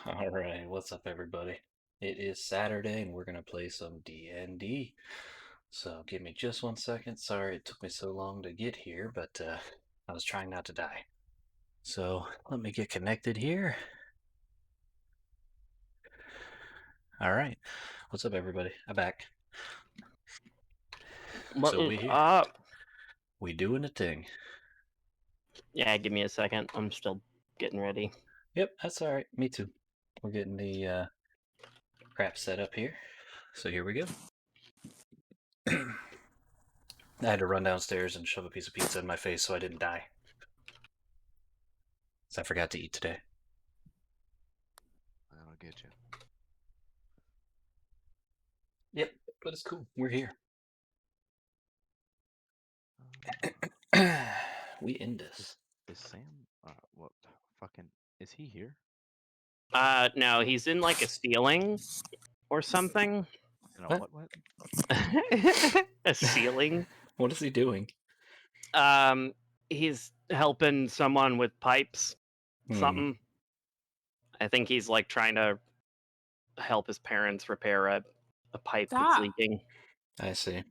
All right, what's up, everybody? It is Saturday, and we're gonna play some D&D. So give me just 1 second. Sorry it took me so long to get here, but I was trying not to die. So let me get connected here. All right, what's up, everybody? I'm back. What So is we here. up? We doing a thing. Yeah, give me a second. I'm still getting ready. Yep, that's all right. Me too. We're getting the crap set up here. So here we go. I had to run downstairs and shove a piece of pizza in my face so I didn't die. So I forgot to eat today. That'll get you. Yep, but it's cool. We're here. We in this. Is Sam? What? Fucking? Is he here? No, he's in like a ceiling or something. No, What? what? A ceiling. What is he doing? He's helping someone with pipes. Something. I think he's like trying to help his parents repair a pipe that's Stop. leaking. I see.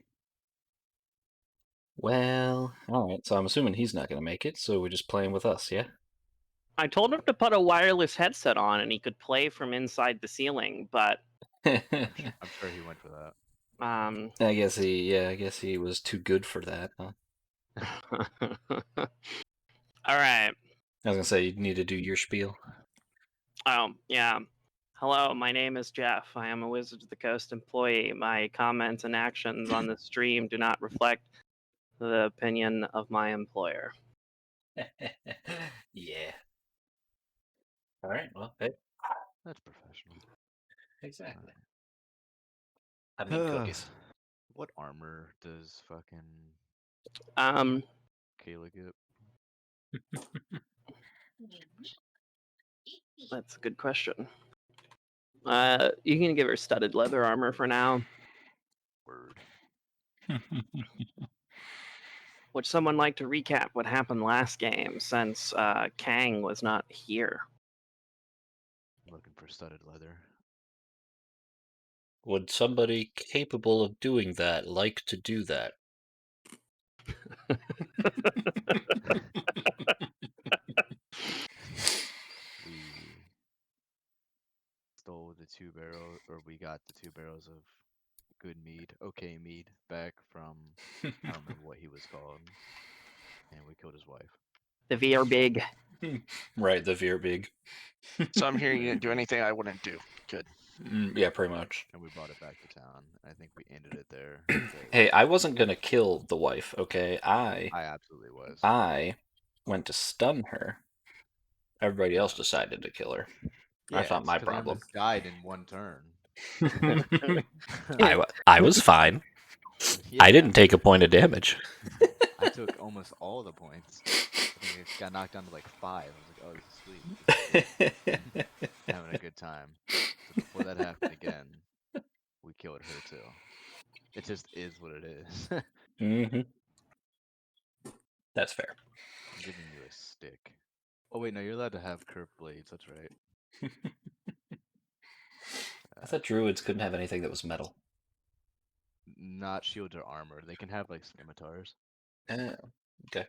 Well, all right. So I'm assuming he's not going to make it. So we're just playing with us, yeah? I told him to put a wireless headset on and he could play from inside the ceiling, but I'm sure he went for that. I guess he was too good for that, huh? All right. I was gonna say you need to do your spiel. Oh, yeah. Hello, my name is Jeff. I am a Wizards of the Coast employee. My comments and actions on the stream do not reflect the opinion of my employer. Yeah. All right. Well, hey, That's professional. exactly. I mean cookies. What armor does fucking Um, Kayla get? that's a good question. You can give her studded leather armor for now. Word. Would someone like to recap what happened last game since Kang was not here? I'm looking for studded leather. Would somebody capable of doing that like to do that? We stole the 2 barrels, or we got the 2 barrels of good mead, okay mead, back from I don't remember what he was called, and we killed his wife. The VR big. Right, the Veerbig. So I'm hearing you didn't do anything I wouldn't do. Good. Yeah, pretty much. And we brought it back to town. I think we ended it there. Hey, I wasn't gonna kill the wife, okay? I absolutely was. I went to stun her. Everybody else decided to kill her. That's not it's my 'cause I problem. almost died in one turn. I was fine. I didn't take a point of damage. I took almost all the points. I think it got knocked down to like 5. I was like, oh, this is sweet. Having a good time. So before that happened again, we killed her too. It just is what it is. Mm-hmm. That's fair. I'm giving you a stick. Oh wait, no, you're allowed to have curved blades. That's right. I thought druids couldn't have anything that was metal. Not shields or armor. They can have like scimitars. Okay.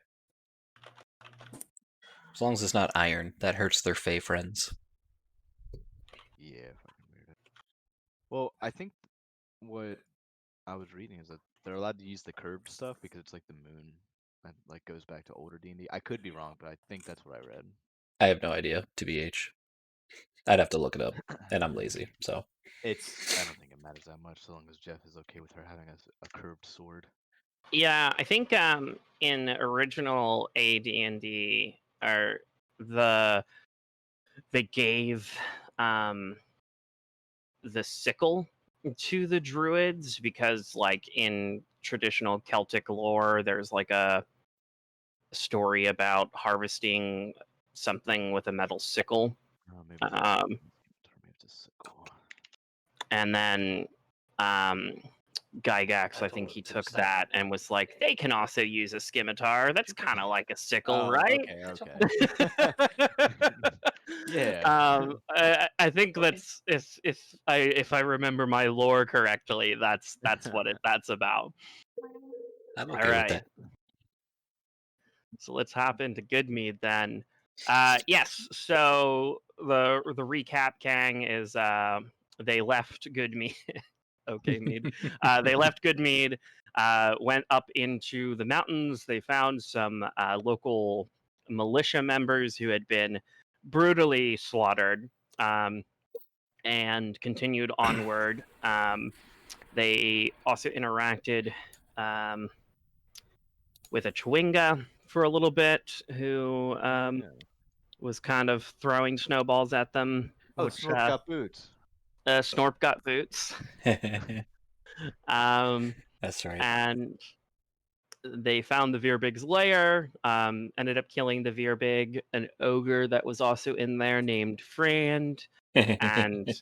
As long as it's not iron, that hurts their fey friends. Yeah, fucking weird. Well, I think what I was reading is that they're allowed to use the curved stuff because it's like the moon. That like goes back to older D&D. I could be wrong, but I think that's what I read. I have no idea, TBH. I'd have to look it up, and I'm lazy, so. I don't think it matters that much so long as Jeff is okay with her having a curved sword. Yeah, I think in original AD&D, or they gave the sickle to the druids because, like, in traditional Celtic lore, there's like a story about harvesting something with a metal sickle. Oh, maybe it's a sickle. And then Gygax, I think he took that and was like, they can also use a scimitar. That's kind of like a sickle, Oh, right? okay. Yeah. I think Okay. that's if I remember my lore correctly, that's what that's about. I'm All okay with right. that. So let's hop into Goodmead then. Yes. So the recap, Kang, is they left Goodmead. Okay, Mead. They left Goodmead, went up into the mountains. They found some local militia members who had been brutally slaughtered, and continued onward. They also interacted with a Chwinga for a little bit, who Yeah. was kind of throwing snowballs at them, Oh, which Snorp got boots. Snorp got boots. Um, That's right. and they found the Veerbig's lair, ended up killing the Veerbig, an ogre that was also in there named Frand, and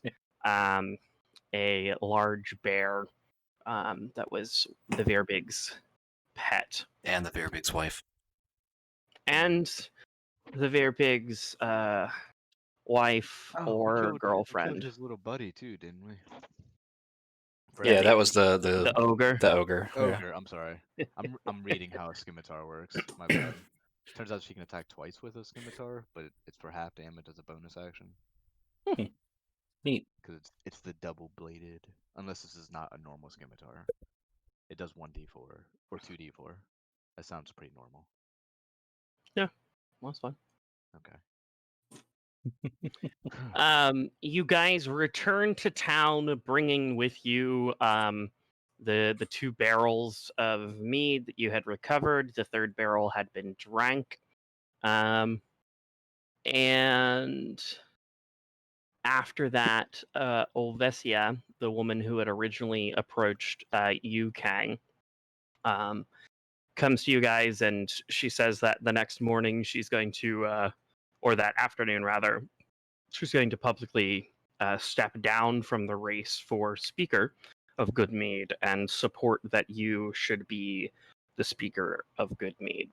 a large bear that was the Veerbig's pet. And the Veerbig's wife. And the Veerbig's wife Oh, we or killed girlfriend. his little buddy too, didn't we? Yeah, the- that was the The ogre. the ogre. Yeah. Ogre. I'm sorry. I'm reading how a scimitar works. My bad. Turns out she can attack twice with a scimitar, but it's for half damage as a bonus action. Neat. Because it's the double bladed. Unless this is not a normal scimitar. It does 1d4 or 2d4. That sounds pretty normal. Well, that's fine. Okay. You guys return to town, bringing with you the two barrels of mead that you had recovered. The third barrel had been drank, and after that, Olvesia, the woman who had originally approached you, Kang, comes to you guys, and she says that the next morning she's going to, or that afternoon rather, she's going to publicly step down from the race for Speaker of Goodmead and support that you should be the Speaker of Goodmead.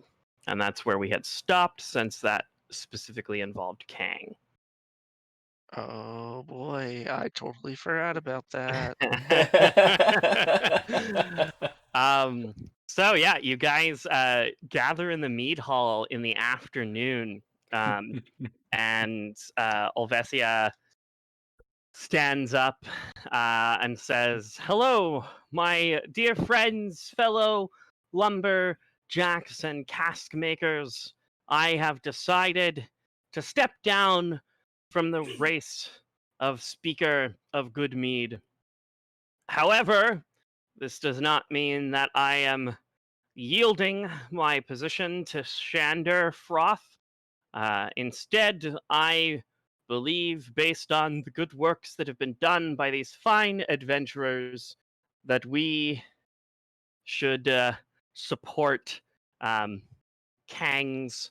And that's where we had stopped, since that specifically involved Kang. Oh boy, I totally forgot about that. So yeah, you guys gather in the mead hall in the afternoon, and Olvesia stands up and says, "Hello, my dear friends, fellow lumberjacks and cask makers. I have decided to step down from the race of Speaker of Goodmead. However, this does not mean that I am yielding my position to Shander Froth. Instead, I believe, based on the good works that have been done by these fine adventurers, that we should support Kang's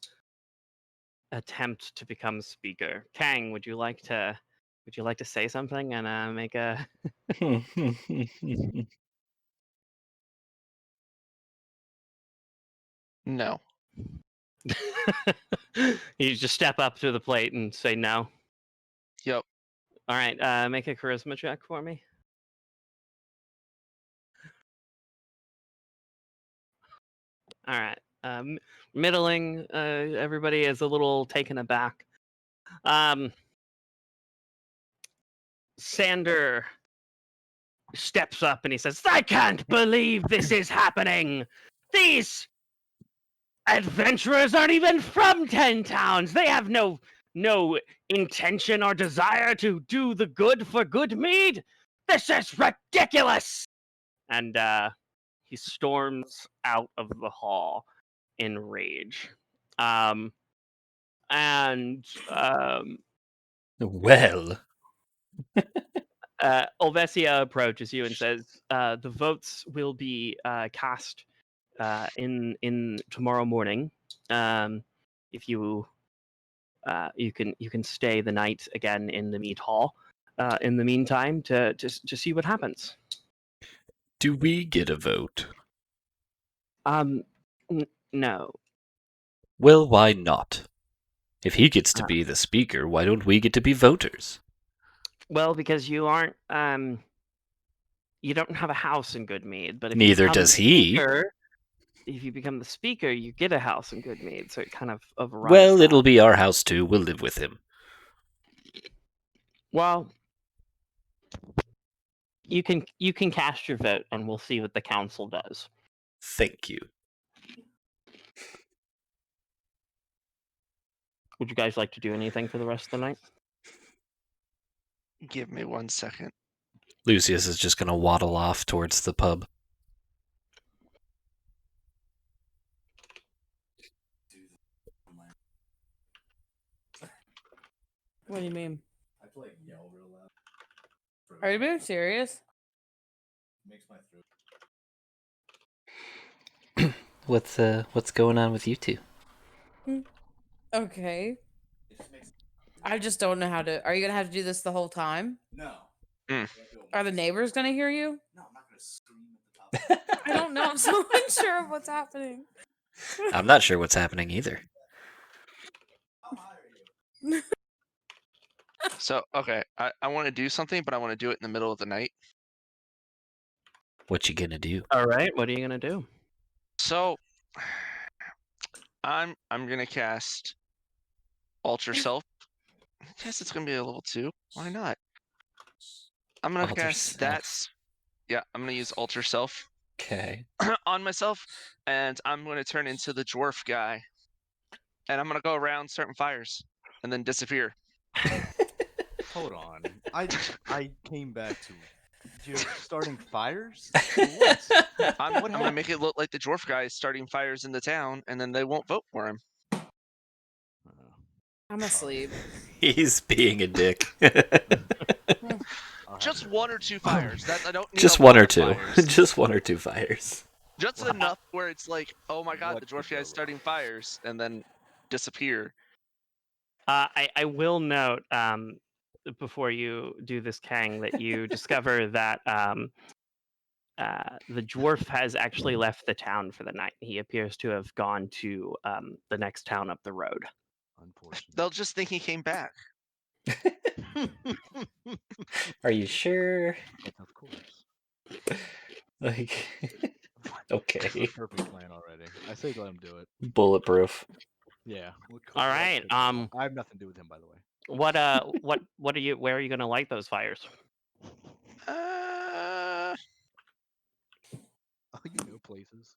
attempt to become Speaker. Kang, would you like to say something and make a? No. You just step up to the plate and say no. Yep. All right, make a charisma check for me. All right, middling. Everybody is a little taken aback. Sander steps up and he says, "I can't believe this is happening. These adventurers aren't even from 10 Towns. They have no intention or desire to do the good for Goodmead. This is ridiculous!" And he storms out of the hall in rage. Well. Olvesia approaches you and says, "The votes will be cast in tomorrow morning. If you you can stay the night again in the mead hall. In the meantime, to see what happens." Do we get a vote? No. Well, why not? If he gets to be the speaker, why don't we get to be voters? Well, because you aren't you don't have a house in Goodmead, but if Neither you become does the he. Speaker, if you become the speaker, you get a house in Goodmead, so it kind of overrides Well, that. it'll be our house too. We'll live with him. Well, you can cast your vote, and we'll see what the council does. Thank you. Would you guys like to do anything for the rest of the night? Give me 1 second. Lucius is just going to waddle off towards the pub. What do you mean? Are you being serious? What's going on with you two? Okay. I just don't know how to. Are you gonna have to do this the whole time? No. Are the neighbors gonna hear you? No, I'm not gonna scream at the top. I don't know. I'm so unsure of what's happening. I'm not sure what's happening either. I'll hire you. So, okay, I want to do something, but I want to do it in the middle of the night. What you gonna do? All right. What are you gonna do? So, I'm gonna cast Alter Self. I guess it's gonna be a level 2. Why not? I'm gonna Alter cast Self. that. Yeah, I'm gonna use Alter Self Okay. on myself, and I'm gonna turn into the dwarf guy, and I'm gonna go around starting fires and then disappear. Hold on. I came back to you're starting fires? For what? I'm gonna make it look like the dwarf guy is starting fires in the town, and then they won't vote for him. I'm asleep. He's being a dick. Just 1 or 2 fires. That I don't need Just a one lot or of two. fires. Just 1 or 2 fires. Just enough where it's like, oh my god, What the dwarf could guy's go starting fires, and then disappear. I will note before you do this, Kang, that you discover that the dwarf has actually left the town for the night. He appears to have gone to the next town up the road. Unfortunately. They'll just think he came back. Are you sure? Yes, of course. Like, It's okay. a perfect plan already. I say let him do it. Bulletproof. Yeah. All right, I have nothing to do with him, by the way. What are you? Where are you going to light those fires? Uh, Oh, you know places.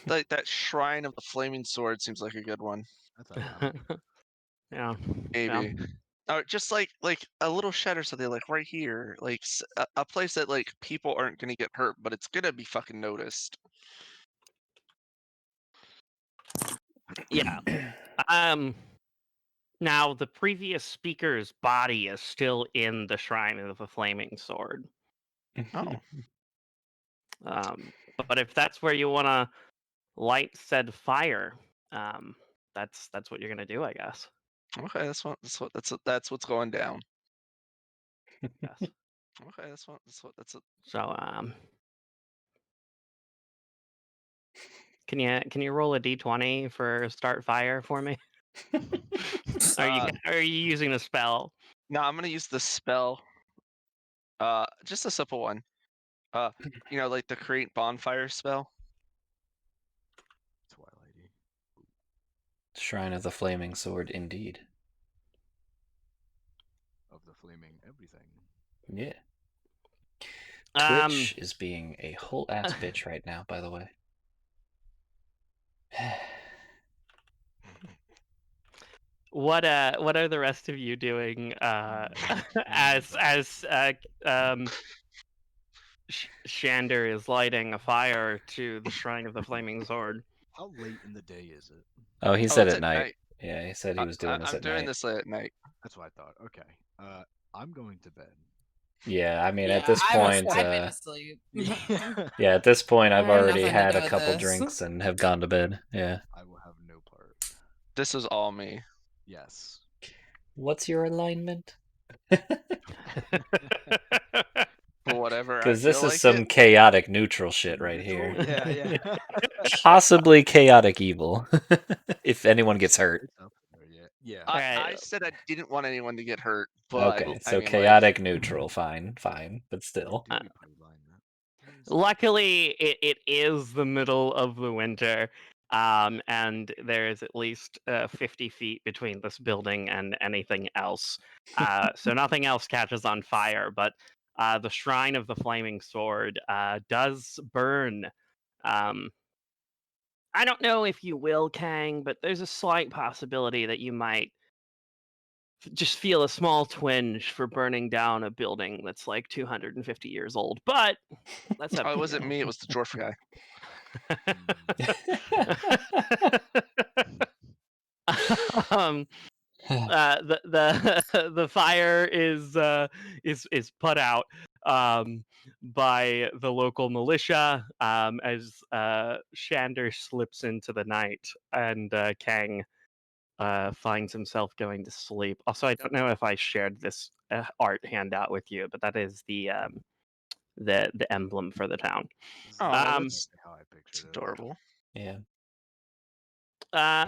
like that shrine of the flaming sword seems like a good one. That's ironic. Yeah. Maybe. Or just like a little shed or something, like right here, like a place that like people aren't gonna get hurt, but it's gonna be fucking noticed. Yeah. Now the previous speaker's body is still in the shrine of the flaming sword. Oh, But if that's where you want to light said fire, that's what you're gonna do, I guess. okay, that's what's going down. Yes. Okay, that's So can you roll a d20 for start fire for me? Are you using a spell? No, I'm gonna use the spell. Just a simple one. Like the create bonfire spell. Twilighty. Shrine of the Flaming Sword, indeed. Of the flaming everything. Yeah. Um, Twitch is being a whole ass bitch right now, by the way. What are the rest of you doing as Shander is lighting a fire to the shrine of the flaming sword? How late in the day is it? Oh, he said it's at night. Yeah, he said he was doing this I'm at doing night. this late at night. That's what I thought. Okay. I'm going to bed. Yeah, I mean, Yeah, at this point, I've been asleep. yeah, at this point, I've I have already nothing to had do a with couple this. drinks and have gone to bed. Yeah. I will have no part. This is all me. Yes. What's your alignment? For whatever. Because I this feel is like some it. chaotic neutral shit right here. Yeah. Possibly chaotic evil. If anyone gets hurt. Yeah. I Alright. said I didn't want anyone to get hurt, but Okay, I so mean, chaotic neutral, fine, but still. Do we blue line that? Luckily, it is the middle of the winter, and there is at least 50 feet between this building and anything else. So nothing else catches on fire, but the Shrine of the Flaming Sword does burn. I don't know if you will, Kang, but there's a slight possibility that you might just feel a small twinge for burning down a building that's like 250 years old. But that's up oh, it to wasn't you. me. It was the dwarf guy. um, the fire is put out by the local militia as Shander slips into the night and Kang finds himself going to sleep. Also, I don't know if I shared this art handout with you, but that is the emblem for the town. Oh, Um, that's How I it's pictured it. adorable. Yeah.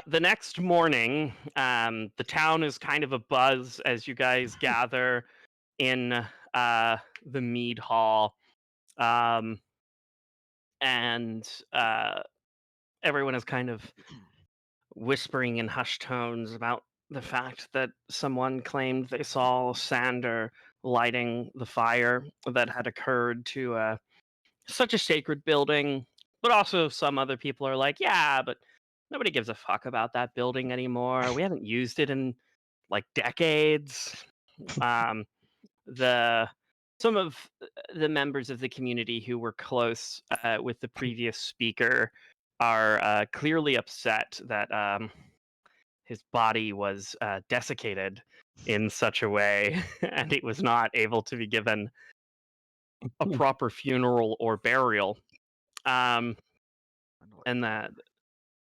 The next morning, the town is kind of a buzz as you guys gather in the mead hall, and everyone is kind of whispering in hushed tones about the fact that someone claimed they saw Sander lighting the fire that had occurred to such a sacred building. But also, some other people are like, yeah, but nobody gives a fuck about that building anymore. We haven't used it in like decades. Um, the some of the members of the community who were close with the previous speaker are clearly upset that his body was desiccated in such a way and it was not able to be given a proper funeral or burial. Um, and that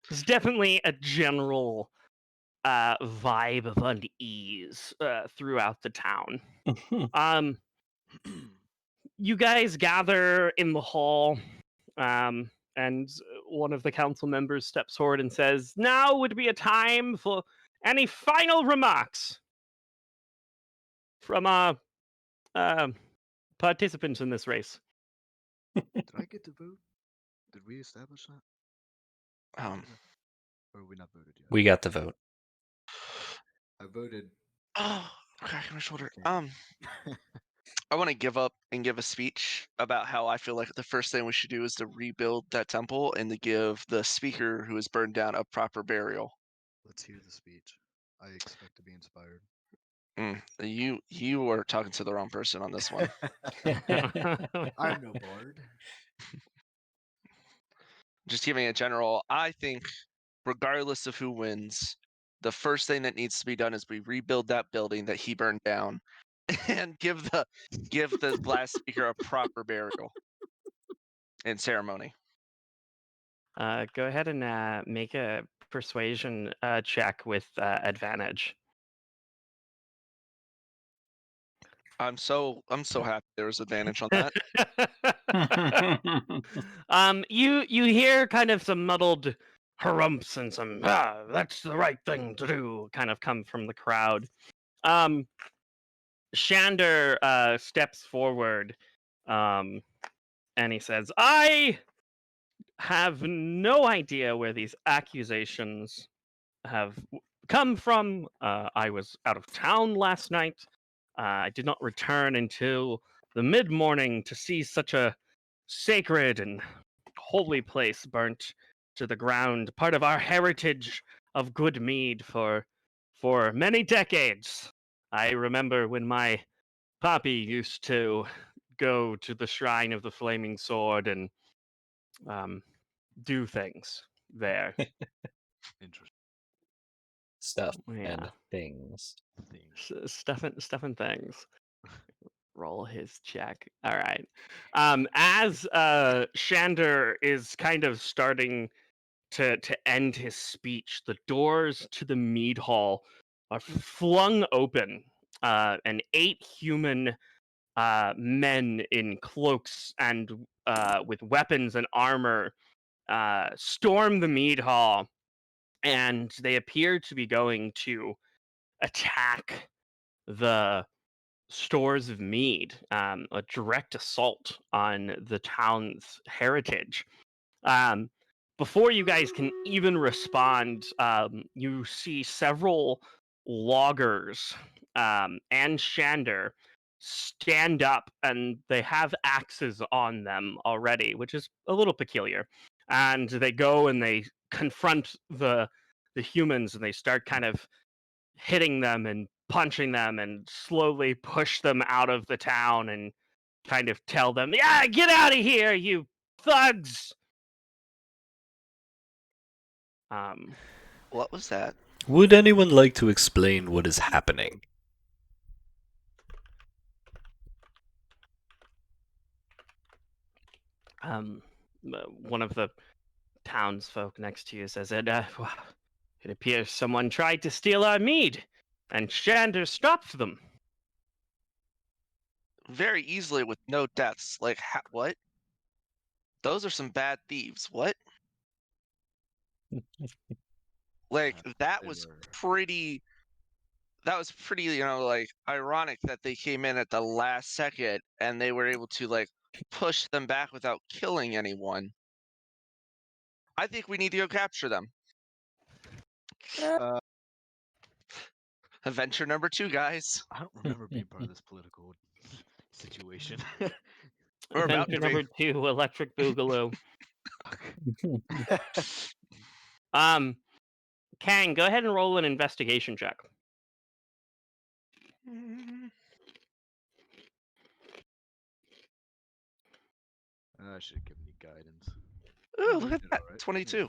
there's definitely a general vibe of unease throughout the town. Um, you guys gather in the hall, and one of the council members steps forward and says, "Now would be a time for any final remarks from our participants in this race." Did I get to vote? Did we establish that? Or are we not voted yet? We got the vote. I voted. Oh, crack in my shoulder. Kang. I want to give up and give a speech about how I feel like the first thing we should do is to rebuild that temple and to give the speaker who was burned down a proper burial. Let's hear the speech. I expect to be inspired. You are talking to the wrong person on this one. I'm no bard. Just giving a general, I think regardless of who wins, the first thing that needs to be done is we rebuild that building that he burned down and give the last speaker a proper burial and ceremony. Go ahead and make a persuasion check with advantage. I'm so happy there was advantage on that. You hear kind of some muddled harumphs and some that's the right thing to do kind of come from the crowd. Shander steps forward, and he says, "I have no idea where these accusations have come from. I was out of town last night. I did not return until the mid morning to see such a sacred and holy place burnt to the ground, part of our heritage of good mead for many decades. I remember when my papi used to go to the Shrine of the Flaming Sword and do things there." Interesting Stuff Yeah. and things. thing. Stuff and things. Roll his check. All right. As Shander is kind of starting to end his speech, the doors to the mead hall are flung open, and 8 human men in cloaks and with weapons and armor storm the mead hall, and they appear to be going to attack the stores of mead, a direct assault on the town's heritage. Before you guys can even respond, you see several loggers and Shander stand up, and they have axes on them already, which is a little peculiar. And they go and they confront the humans, and they start kind of hitting them and punching them, and slowly push them out of the town, and kind of tell them, "Yeah, get out of here, you thugs!" What was that? Would anyone like to explain what is happening? One of the townsfolk next to you says, "It appears someone tried to steal our mead, and Shander stopped them." Very easily with no deaths. Like, what? Those are some bad thieves. What? Like, that They was were. pretty. That was pretty, like ironic that they came in at the last second and they were able to like push them back without killing anyone. I think we need to go capture them. Uh, Adventure number 2, guys. I don't remember being part of this political situation. We're about Adventure to be. number 2, Electric Boogaloo. Kang, go ahead and roll an investigation check. I should have given you guidance. Ooh, we look at did that. alright. 22. Yeah.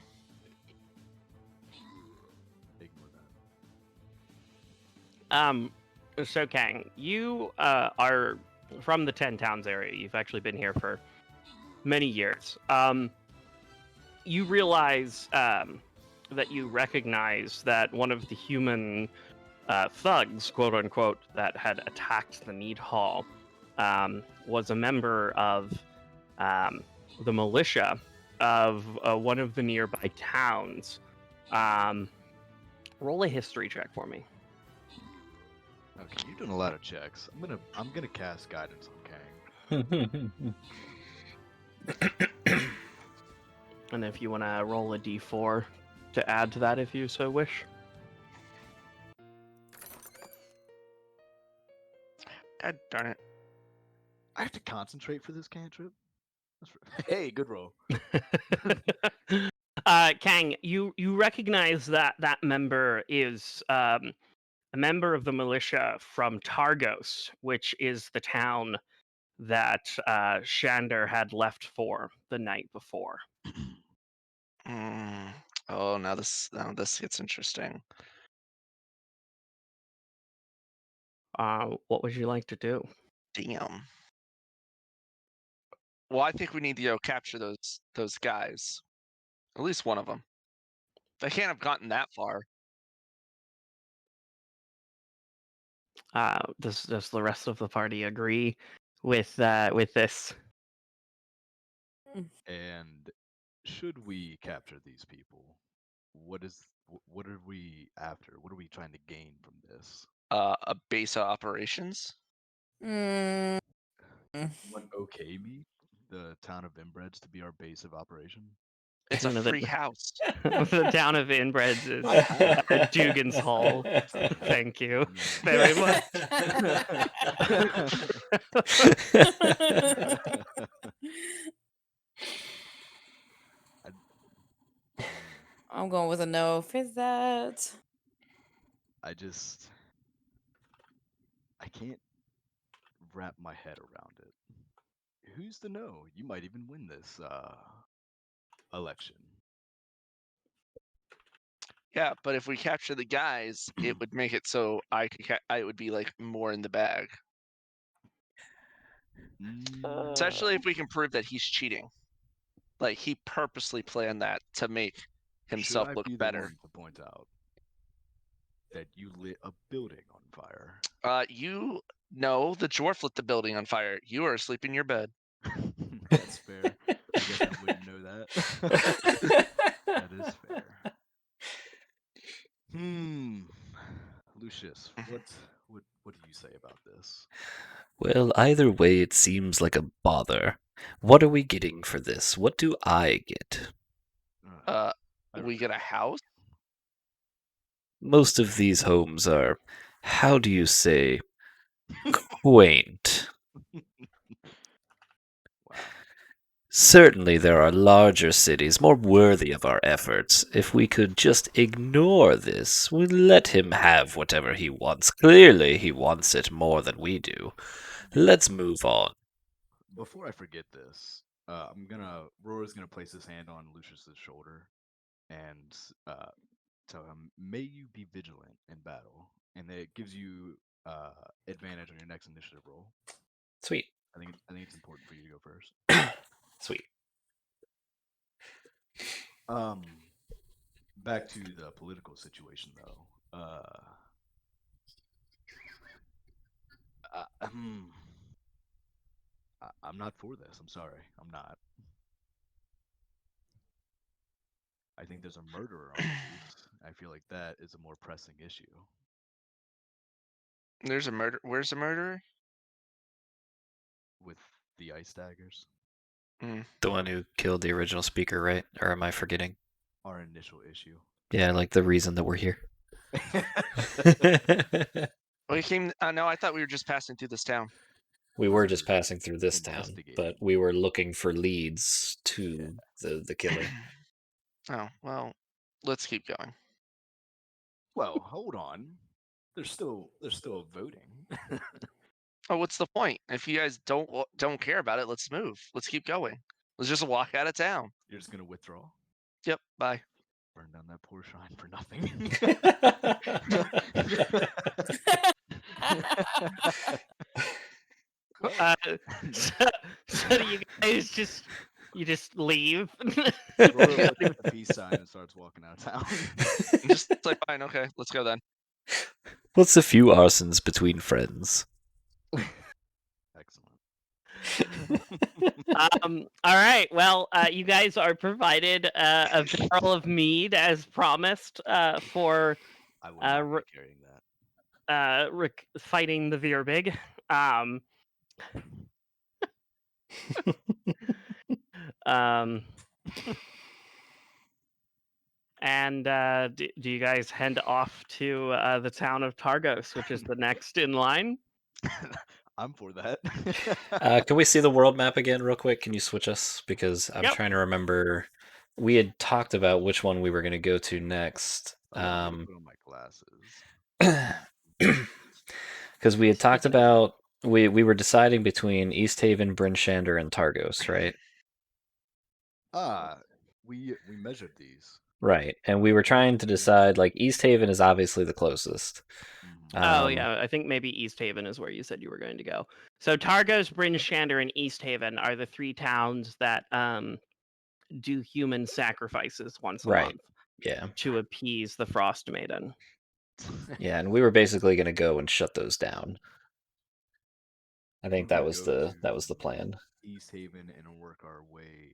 Ignore that. So Kang, you are from the 10 Towns area. You've actually been here for many years. You realize that you recognize that one of the human thugs, quote unquote, that had attacked the mead hall was a member of the militia of one of the nearby towns. Roll a history check for me. Okay, you're doing a lot of checks. I'm gonna cast guidance on Kang. And if you want to roll a d4 to add to that if you so wish. God darn it. I have to concentrate for this cantrip. Hey, good roll. Kang, you recognize that member is a member of the militia from Targos, which is the town that Shander had left for the night before. Oh, now this gets interesting. What would you like to do? Damn. Well, I think we need to go capture those guys. At least one of them. They can't have gotten that far. Does the rest of the party agree with this? And should we capture these people? What are we after? What are we trying to gain from this? A base of operations. Mm, What okay me, the town of Inbreds, to be our base of operation? It's a No, the- free house. The town of Inbreds is Dugan's Hall. Thank you very much. I'm going with a no for that. I can't wrap my head around it. Who's to know? You might even win this election. Yeah, but if we capture the guys, it would make it so I would be like more in the bag. Especially if we can prove that he's cheating. Like he purposely planned that to make himself Should I look be better. the one to point out that you lit a building on fire? You know the dwarf lit the building on fire. You are asleep in your bed. That's fair. I guess I wouldn't know that. That is fair. Lucius, what do you say about this? Well, either way, it seems like a bother. What are we getting for this? What do I get? I We get a house. Most of these homes are, how do you say, quaint. Wow. Certainly, there are larger cities more worthy of our efforts. If we could just ignore this, we'd let him have whatever he wants. Clearly, he wants it more than we do. Let's move on. Before I forget this, Rora's gonna place his hand on Lucius's shoulder and tell him, "May you be vigilant in battle," and it gives you advantage on your next initiative roll. Sweet. I think it's important for you to go first. Sweet. Back to the political situation though. I'm not for this. I'm sorry. I'm not. I think there's a murderer on the loose. I feel like that is a more pressing issue. There's a murder. Where's the murderer? With the ice daggers. The one who killed the original speaker, right? Or am I forgetting? Our initial issue. Yeah, like the reason that we're here. We came. No, I thought we were just passing through this town. We were just passing through this town, Investigating. but we were looking for leads to the killing. Oh well, let's keep going. Well, hold on. They're still voting. Oh, what's the point? If you guys don't care about it, let's move. Let's keep going. Let's just walk out of town. You're just gonna withdraw? Yep. Bye. Burn down that poor shrine for nothing. So do you guys just leave? Rora lifts the peace sign and starts walking out of town. Just like fine. Okay, let's go then. What's a few arsons between friends? Excellent. All right. Well, you guys are provided a barrel of mead as promised for I will not Ro- be carrying that. fighting the Virbig. And do you guys head off to the town of Targos, which is the next in line? I'm for that. Can we see the world map again real quick? Can you switch us? Because I'm Yep. trying to remember. We had talked about which one we were going to go to next. Allow me to put on my glasses. Because we had talked about we were deciding between East Haven, Bryn Shander, and Targos, right? We measured these. Right, and we were trying to decide. Like East Haven is obviously the closest. Oh yeah, I think maybe East Haven is where you said you were going to go. So Targos, Bryn Shander, and East Haven are the three towns that do human sacrifices once a Right. month Yeah, to appease the Frost Maiden. yeah, and we were basically going to go and shut those down. I think that was the plan. East Haven and work our way.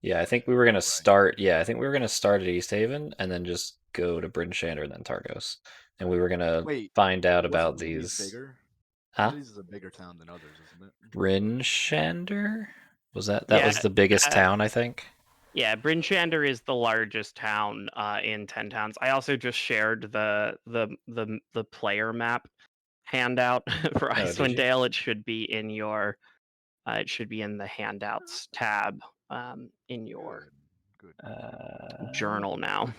Yeah, I think we were gonna Right. start. Yeah, I think we were gonna start at East Haven and then just go to Bryn Shander and then Targos, and we were gonna Wait, find out Wasn't about Louise these. bigger? Huh? Louise is a bigger town than others, isn't it? Bryn Shander? Was that Yeah, was the biggest town? I think. Yeah, Bryn Shander is the largest town in 10 towns. I also just shared the player map handout for did Icewind you? Dale. It should be in your it should be in the handouts tab in your Good. journal now.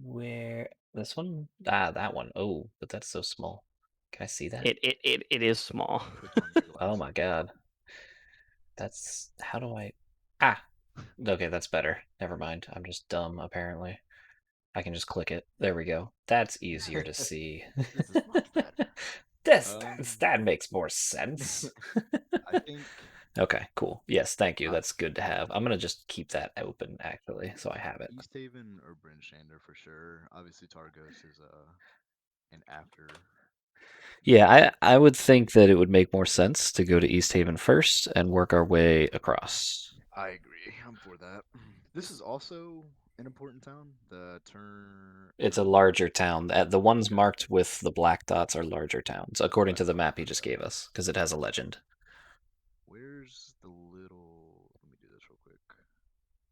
Where this one? Ah, that one. Oh, but that's so small. Can I see that? It is small. Click on your Oh my god. That's how do I? Ah, okay, that's better. Never mind. I'm just dumb. Apparently, I can just click it. There we go. That's easier to see. This is much better. That makes more sense. I think Okay, cool. Yes, thank you. That's good to have. I'm gonna just keep that open actually, so I have it. East Haven or Bryn Shander for sure. Obviously, Targos is an after. Yeah, I would think that it would make more sense to go to East Haven first and work our way across. I agree. I'm for that. This is also an important town? The turn. It's a larger town. The ones marked with the black dots are larger towns, according to the map he just gave us, because it has a legend. Where's the little? Let me do this real quick.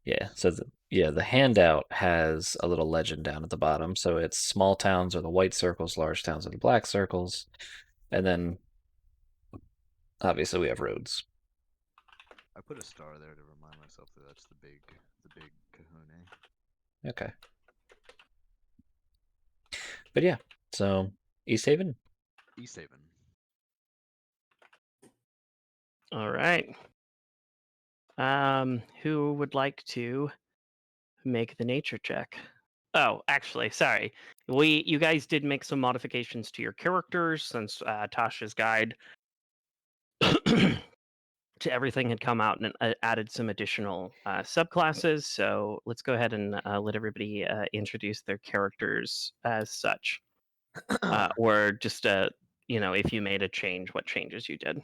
Yeah. So the handout has a little legend down at the bottom. So it's small towns are the white circles, large towns are the black circles, and then obviously we have roads. I put a star there to remind myself that that's the big kahune. Okay. But yeah, so East Haven. East Haven. All right. Who would like to make the nature check? Oh, actually, sorry. You guys did make some modifications to your characters since Tasha's guide to everything had come out and added some additional subclasses. So let's go ahead and let everybody introduce their characters as such, or just if you made a change, what changes you did.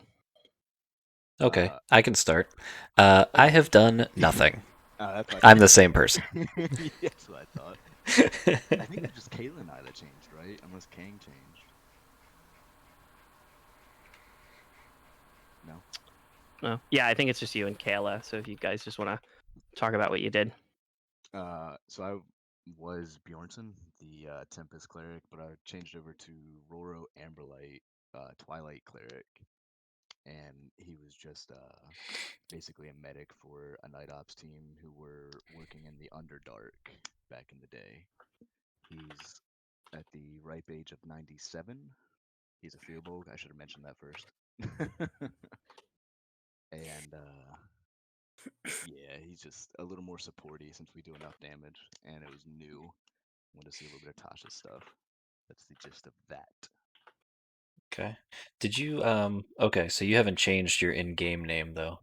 Okay, I can start. I have done nothing. That's what I'm the same person. That's what I thought. I think it's just Kayla and I that changed, right? Unless Kang changed. No. Oh, yeah, I think it's just you and Kayla. So if you guys just want to talk about what you did. So I was Bjornson, the Tempest cleric, but I changed over to Roro Amberlight, Twilight cleric, and he was just basically a medic for a night ops team who were working in the Underdark back in the day. He's at the ripe age of 97. He's a Fearbog. I should have mentioned that first. And yeah, he's just a little more supporty since we do enough damage, and it was new. Want to see a little bit of Tasha's stuff. That's the gist of that. Okay. Did you okay, so you haven't changed your in-game name though.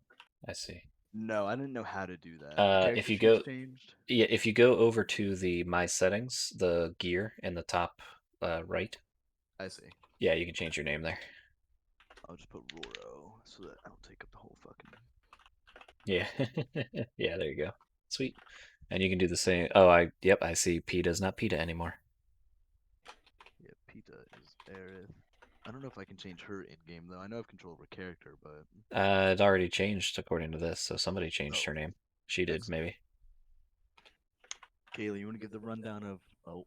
I see. No, I didn't know how to do that. If you go changed. Yeah, if you go over to the my settings, the gear in the top right. I see. Yeah, you can change your name there. I'll just put Roro so that I don't take up the whole fucking. Yeah. Yeah, there you go. Sweet. And you can do the same. Oh, I see PETA's not PETA anymore. Yeah, Pita is Aerith. I don't know if I can change her in game though. I know I've control of her character, but It already changed according to this, so somebody changed her name. She did, that's- maybe. Kayla, you want to give the rundown of? Oh.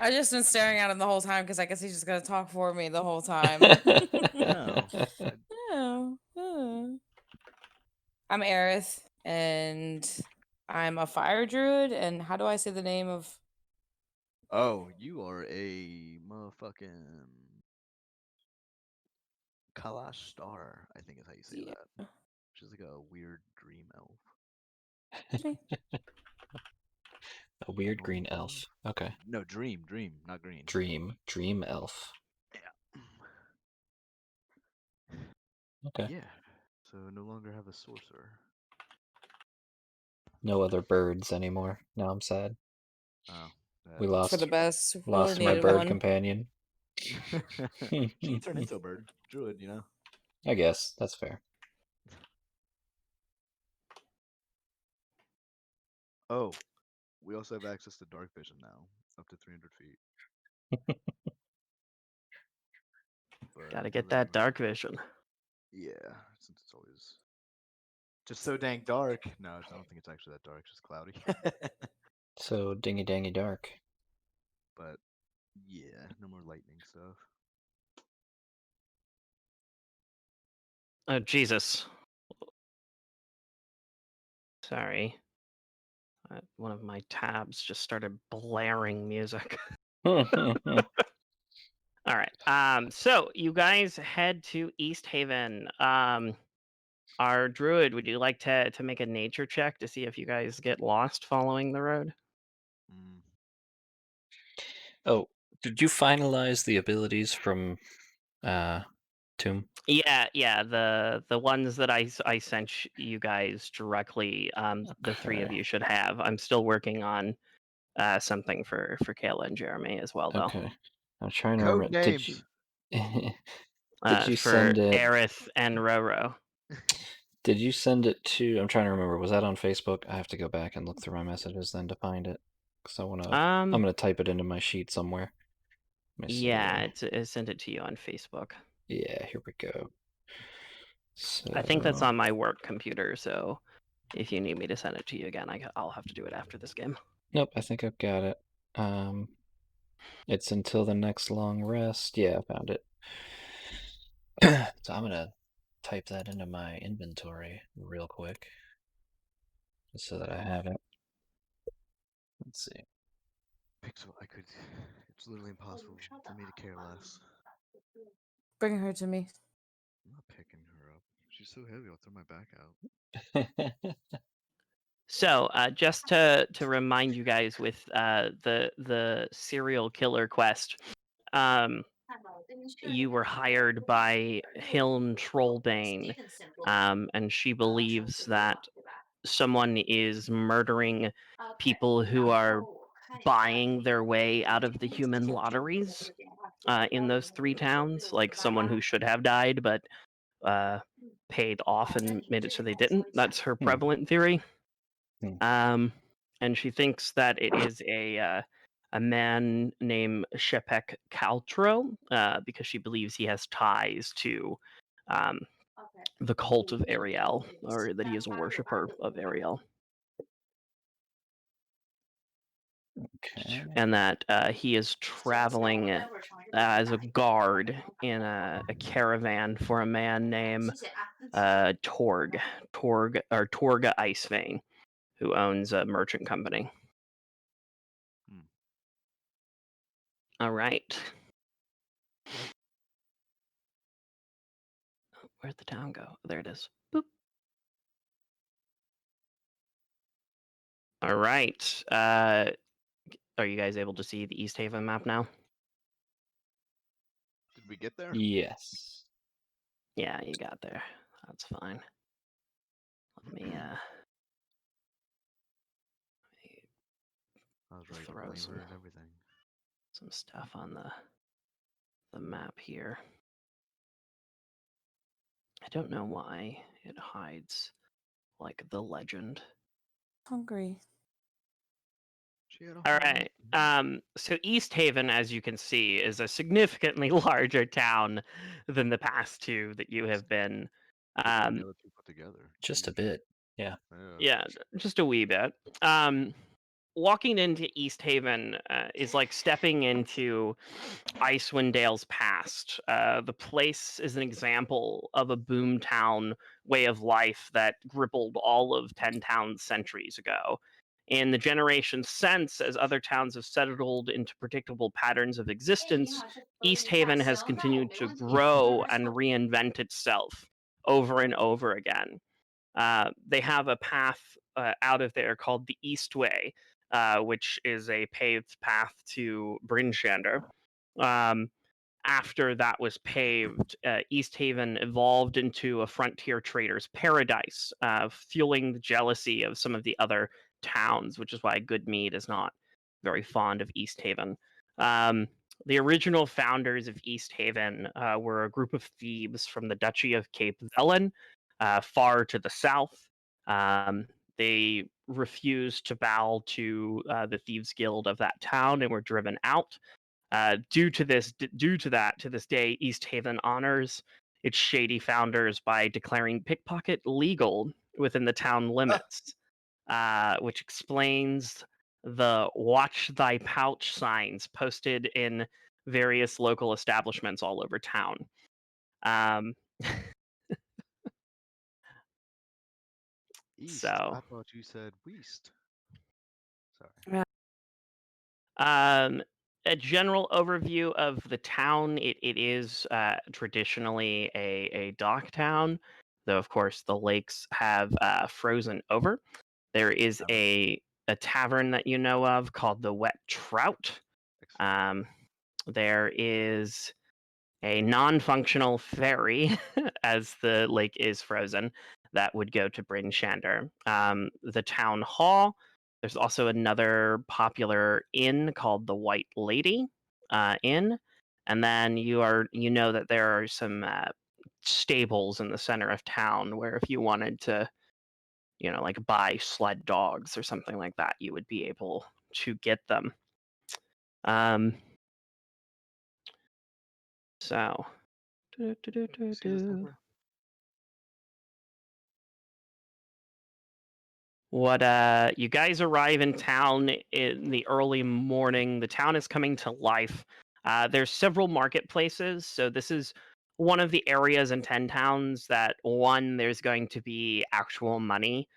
I just been staring at him the whole time because I guess he's just gonna talk for me the whole time. No. Oh. I'm Aerith, and I'm a fire druid. And how do I say the name of? Oh, you are a motherfucking Kalash Star, I think is how you say Yeah. that. She's like a weird dream elf. A weird green elf. Okay. No, dream, not green. Dream elf. Yeah. Okay. Yeah. So no longer have a sorcerer. No other birds anymore. Now I'm sad. Oh. We lost For the best. We lost really my needed bird one. companion. She can turn into a bird. Druid, you know? I guess that's fair. Oh. We also have access to dark vision now. Up to 300 feet. But Gotta other get that than- dark vision. Yeah, since it's always just so dang dark. No, I don't think it's actually that dark. It's just cloudy. So dingy dangy dark. But yeah, no more lightning stuff. Oh, Jesus. Sorry. One of my tabs just started blaring music. All right. So you guys head to East Haven. Our druid, would you like to make a nature check to see if you guys get lost following the road? Mm. Oh, did you finalize the abilities from Tomb? Yeah. The ones that I sent you guys directly. The three of Okay. you should have. I'm still working on something for Kayla and Jeremy as well, though. Okay. I'm trying to Code remember. names. Did you For send it? Aerith and Roro. Did you send it to? I'm trying to remember. Was that on Facebook? I have to go back and look through my messages then to find it. Cause I'm gonna type it into my sheet somewhere. Let me see. Yeah, it sent it to you on Facebook. Yeah, here we go. I think that's So- on my work computer, so if you need me to send it to you again, I'll have to do it after this game. Nope, I think I've got it. It's until the next long rest. Yeah, I found it. So I'm gonna type that into my inventory real quick, just so that I have it. Let's see. Pixel, it's literally impossible for me to care less. Bring her to me. I'm not picking her up. She's so heavy, I'll throw my back out. So, just to remind you guys with the serial killer quest, you were hired by Hilm Trollbane, and she believes that someone is murdering people who are buying their way out of the human lotteries in those 3 towns, like someone who should have died but paid off and made it so they didn't. That's her prevalent theory. And she thinks that it is a man named Shepek Caltro, because she believes he has ties to the cult of Ariel, or that he is a worshiper of Ariel. Okay. And that he is traveling as a guard in a caravan for a man named Torga Icevein, who owns a merchant company. All right. Where'd the town go? There it is. Boop. All right. Are you guys able to see the East Haven map now? Did we get there? Yes. Yeah, you got there. That's fine. Let me I was right. throw Flavor and everything. some stuff on the map here. I don't know why it hides like the legend. Hungry. All right. So East Haven, as you can see, is a significantly larger town than the past 2 that you have been. The other 2 put together. Just a Jeez. bit. Yeah. Yeah, just a wee bit. Walking into East Haven is like stepping into Icewind Dale's past. The place is an example of a boomtown way of life that rippled all of 10 towns centuries ago. In the generations since, as other towns have settled into predictable patterns of existence, East Haven has continued to grow and reinvent itself over and over again. They have a path out of there called the Eastway, which is a paved path to Bryn Shander. After that was paved, East Haven evolved into a frontier trader's paradise, fueling the jealousy of some of the other towns, which is why Goodmead is not very fond of East Haven. The original founders of East Haven were a group of thieves from the Duchy of Cape Velen, far to the south. They refused to bow to the Thieves Guild of that town and were driven out. Due to that, to this day, East Haven honors its shady founders by declaring pickpocket legal within the town limits, which explains the "Watch Thy Pouch" signs posted in various local establishments all over town. East. So, I thought you said west. Sorry. a general overview of the town, it is traditionally a dock town, though of course the lakes have frozen over. There is a tavern that you know of called the Wet Trout. There is a non-functional ferry, as the lake is frozen, that would go to Bryn Shander. The town hall. There's also another popular inn called the White Lady Inn, and then you know that there are some stables in the center of town where if you wanted to, like buy sled dogs or something like that, you would be able to get them. Um, so, See this number? what you guys arrive in town in the early morning. The town is coming to life. There's several marketplaces, so this is one of the areas in 10 towns that there's going to be actual money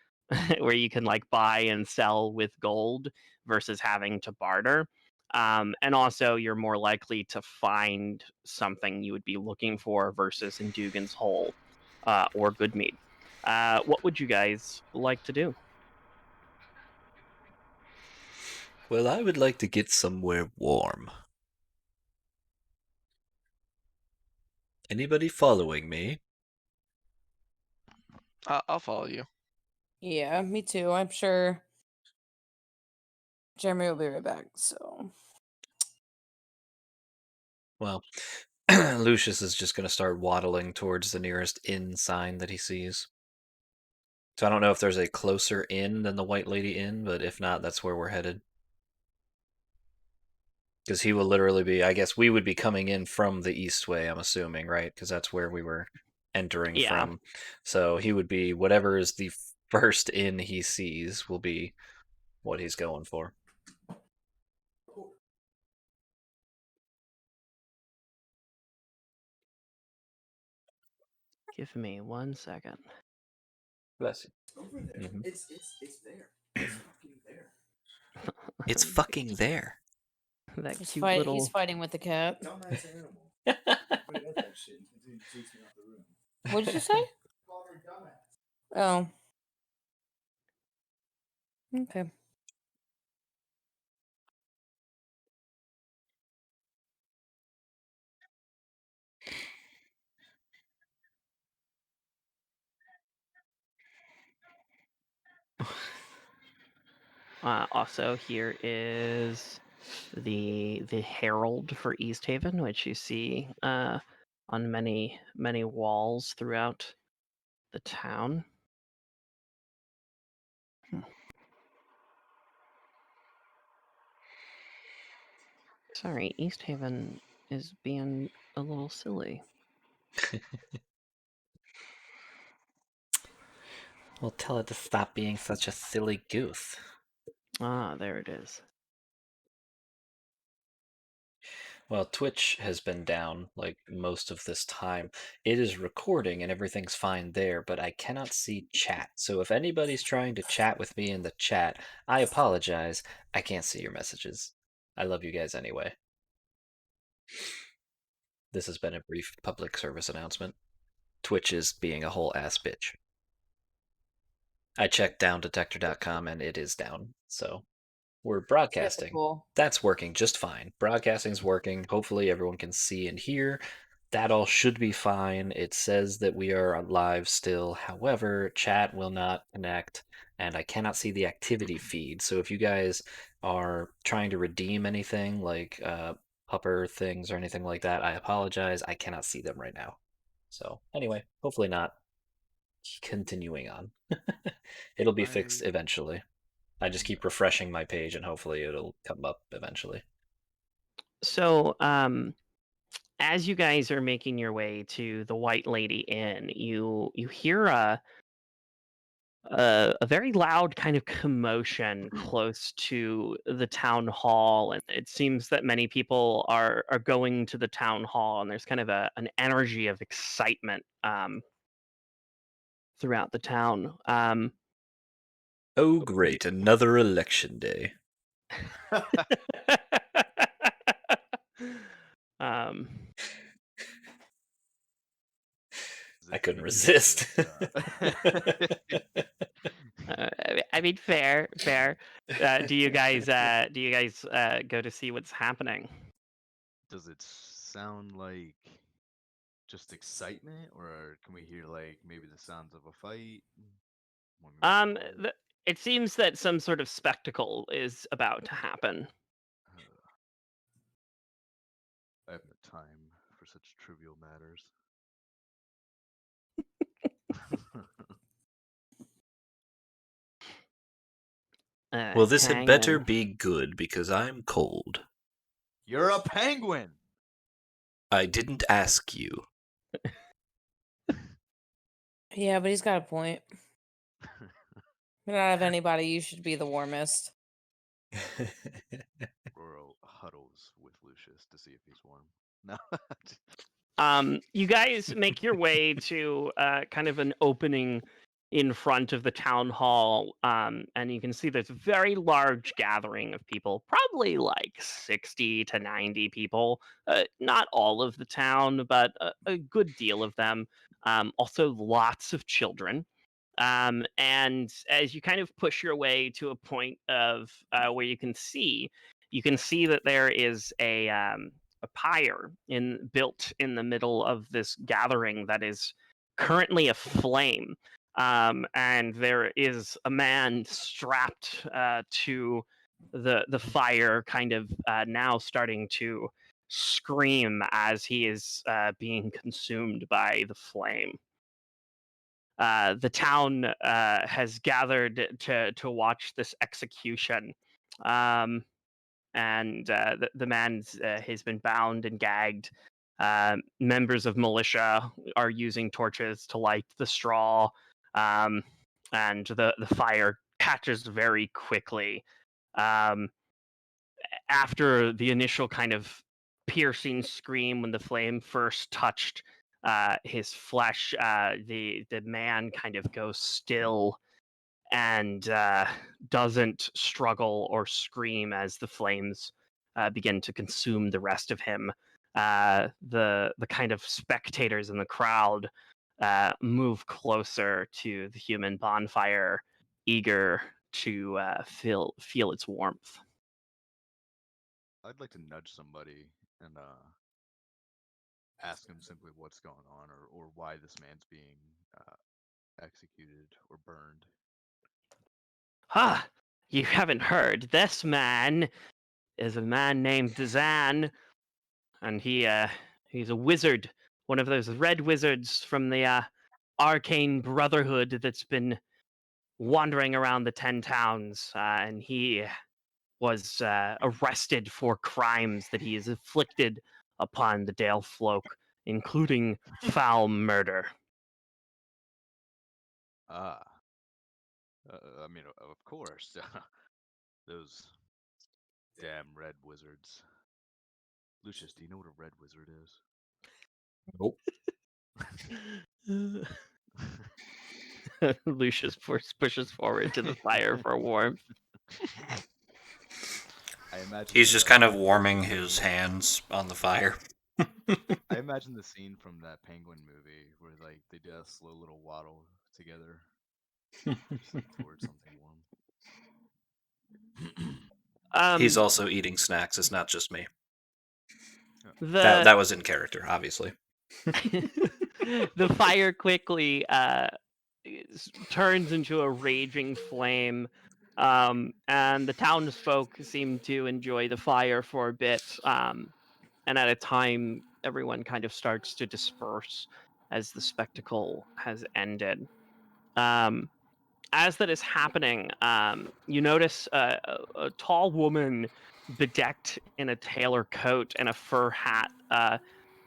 where you can like buy and sell with gold versus having to barter. And also you're more likely to find something you would be looking for versus in Dugan's Hole or Goodmead. What would you guys like to do? Well, I would like to get somewhere warm. Anybody following me? I'll follow you. Yeah, me too. I'm sure Jeremy will be right back. So Well, Lucius is just going to start waddling towards the nearest inn sign that he sees. So I don't know if there's a closer inn than the White Lady Inn, but if not, that's where we're headed. Because he will literally be, I guess we would be coming in from the east way, I'm assuming, right? Because that's where we were entering Yeah. from. So he would be, whatever is the first inn he sees will be what he's going for. Give me 1 second. Bless you. Over there. Mhm. It's there. It's fucking there. It's fucking there. That he's, cute little. he's fighting with the cat. Dumbass animal. Put it at that shit until he chased me out the room. What did you say? Call her dumbass. Oh. Okay. Also, here is the herald for East Haven, which you see on many walls throughout the town. Sorry, East Haven is being a little silly. Well, tell it to stop being such a silly goose. Ah, there it is. Well, Twitch has been down like most of this time. It is recording and everything's fine there, but I cannot see chat. So if anybody's trying to chat with me in the chat, I apologize. I can't see your messages. I love you guys anyway. This has been a brief public service announcement. Twitch is being a whole ass bitch. I checked downdetector.com and it is down. So we're broadcasting. Typical. That's working just fine. Broadcasting's working. Hopefully everyone can see and hear. That all should be fine. It says that we are live still. However, chat will not connect and I cannot see the activity feed. So if you guys are trying to redeem anything like pupper things or anything like that, I apologize. I cannot see them right now. So anyway, hopefully not. Continuing on. It'll be fixed eventually. I just keep refreshing my page and hopefully it'll come up eventually. So, as you guys are making your way to the White Lady Inn, you hear a very loud kind of commotion close to the town hall, and it seems that many people are going to the town hall, and there's kind of an energy of excitement throughout the town. Oh, great, another election day. um, I couldn't resist. I mean, fair. Do you guys go to see what's happening? Does it sound like just excitement, or can we hear like maybe the sounds of a fight? It seems that some sort of spectacle is about to happen. I have no time for such trivial matters. Well, this had better Penguin. be good because I'm cold. You're a penguin. I didn't ask you. Yeah, but he's got a point. We don't have anybody. You should be the warmest. Roro huddles with Lucius to see if he's warm. No. You guys make your way to kind of an opening in front of the town hall, and you can see there's a very large gathering of people, probably like 60 to 90 people. Not all of the town, but a good deal of them. Also, lots of children. And as you kind of push your way to a point of where you can see that there is a pyre built in the middle of this gathering that is currently aflame. And there is a man strapped to the fire, kind of now starting to scream as he is being consumed by the flame. The town has gathered to watch this execution. And the man has been bound and gagged. Members of militia are using torches to light the straw, and the fire catches very quickly. After the initial kind of piercing scream when the flame first touched his flesh, the man kind of goes still and doesn't struggle or scream as the flames begin to consume the rest of him. The kind of spectators in the crowd move closer to the human bonfire, eager to feel its warmth. I'd like to nudge somebody and ask him simply what's going on or why this man's being executed or burned. Ah, you haven't heard. This man is a man named Dazan, and he's a wizard, one of those red wizards from the arcane brotherhood that's been wandering around the 10 towns, and he was arrested for crimes that he has inflicted upon the Dale folk, including foul murder. Ah. I mean, of course. Those damn red wizards. Lucius, do you know what a red wizard is? Nope. Lucius pushes forward to the fire for warmth. I imagine He's just kind of warming his hands on the fire. I imagine the scene from that Penguin movie where like they do a slow little waddle together, just like towards something warm. He's also eating snacks. It's not just me. The That was in character, obviously. the fire quickly turns into a raging flame, and the townsfolk seem to enjoy the fire for a bit. And at a time, everyone kind of starts to disperse as the spectacle has ended. As that is happening, you notice a tall woman bedecked in a tailor coat and a fur hat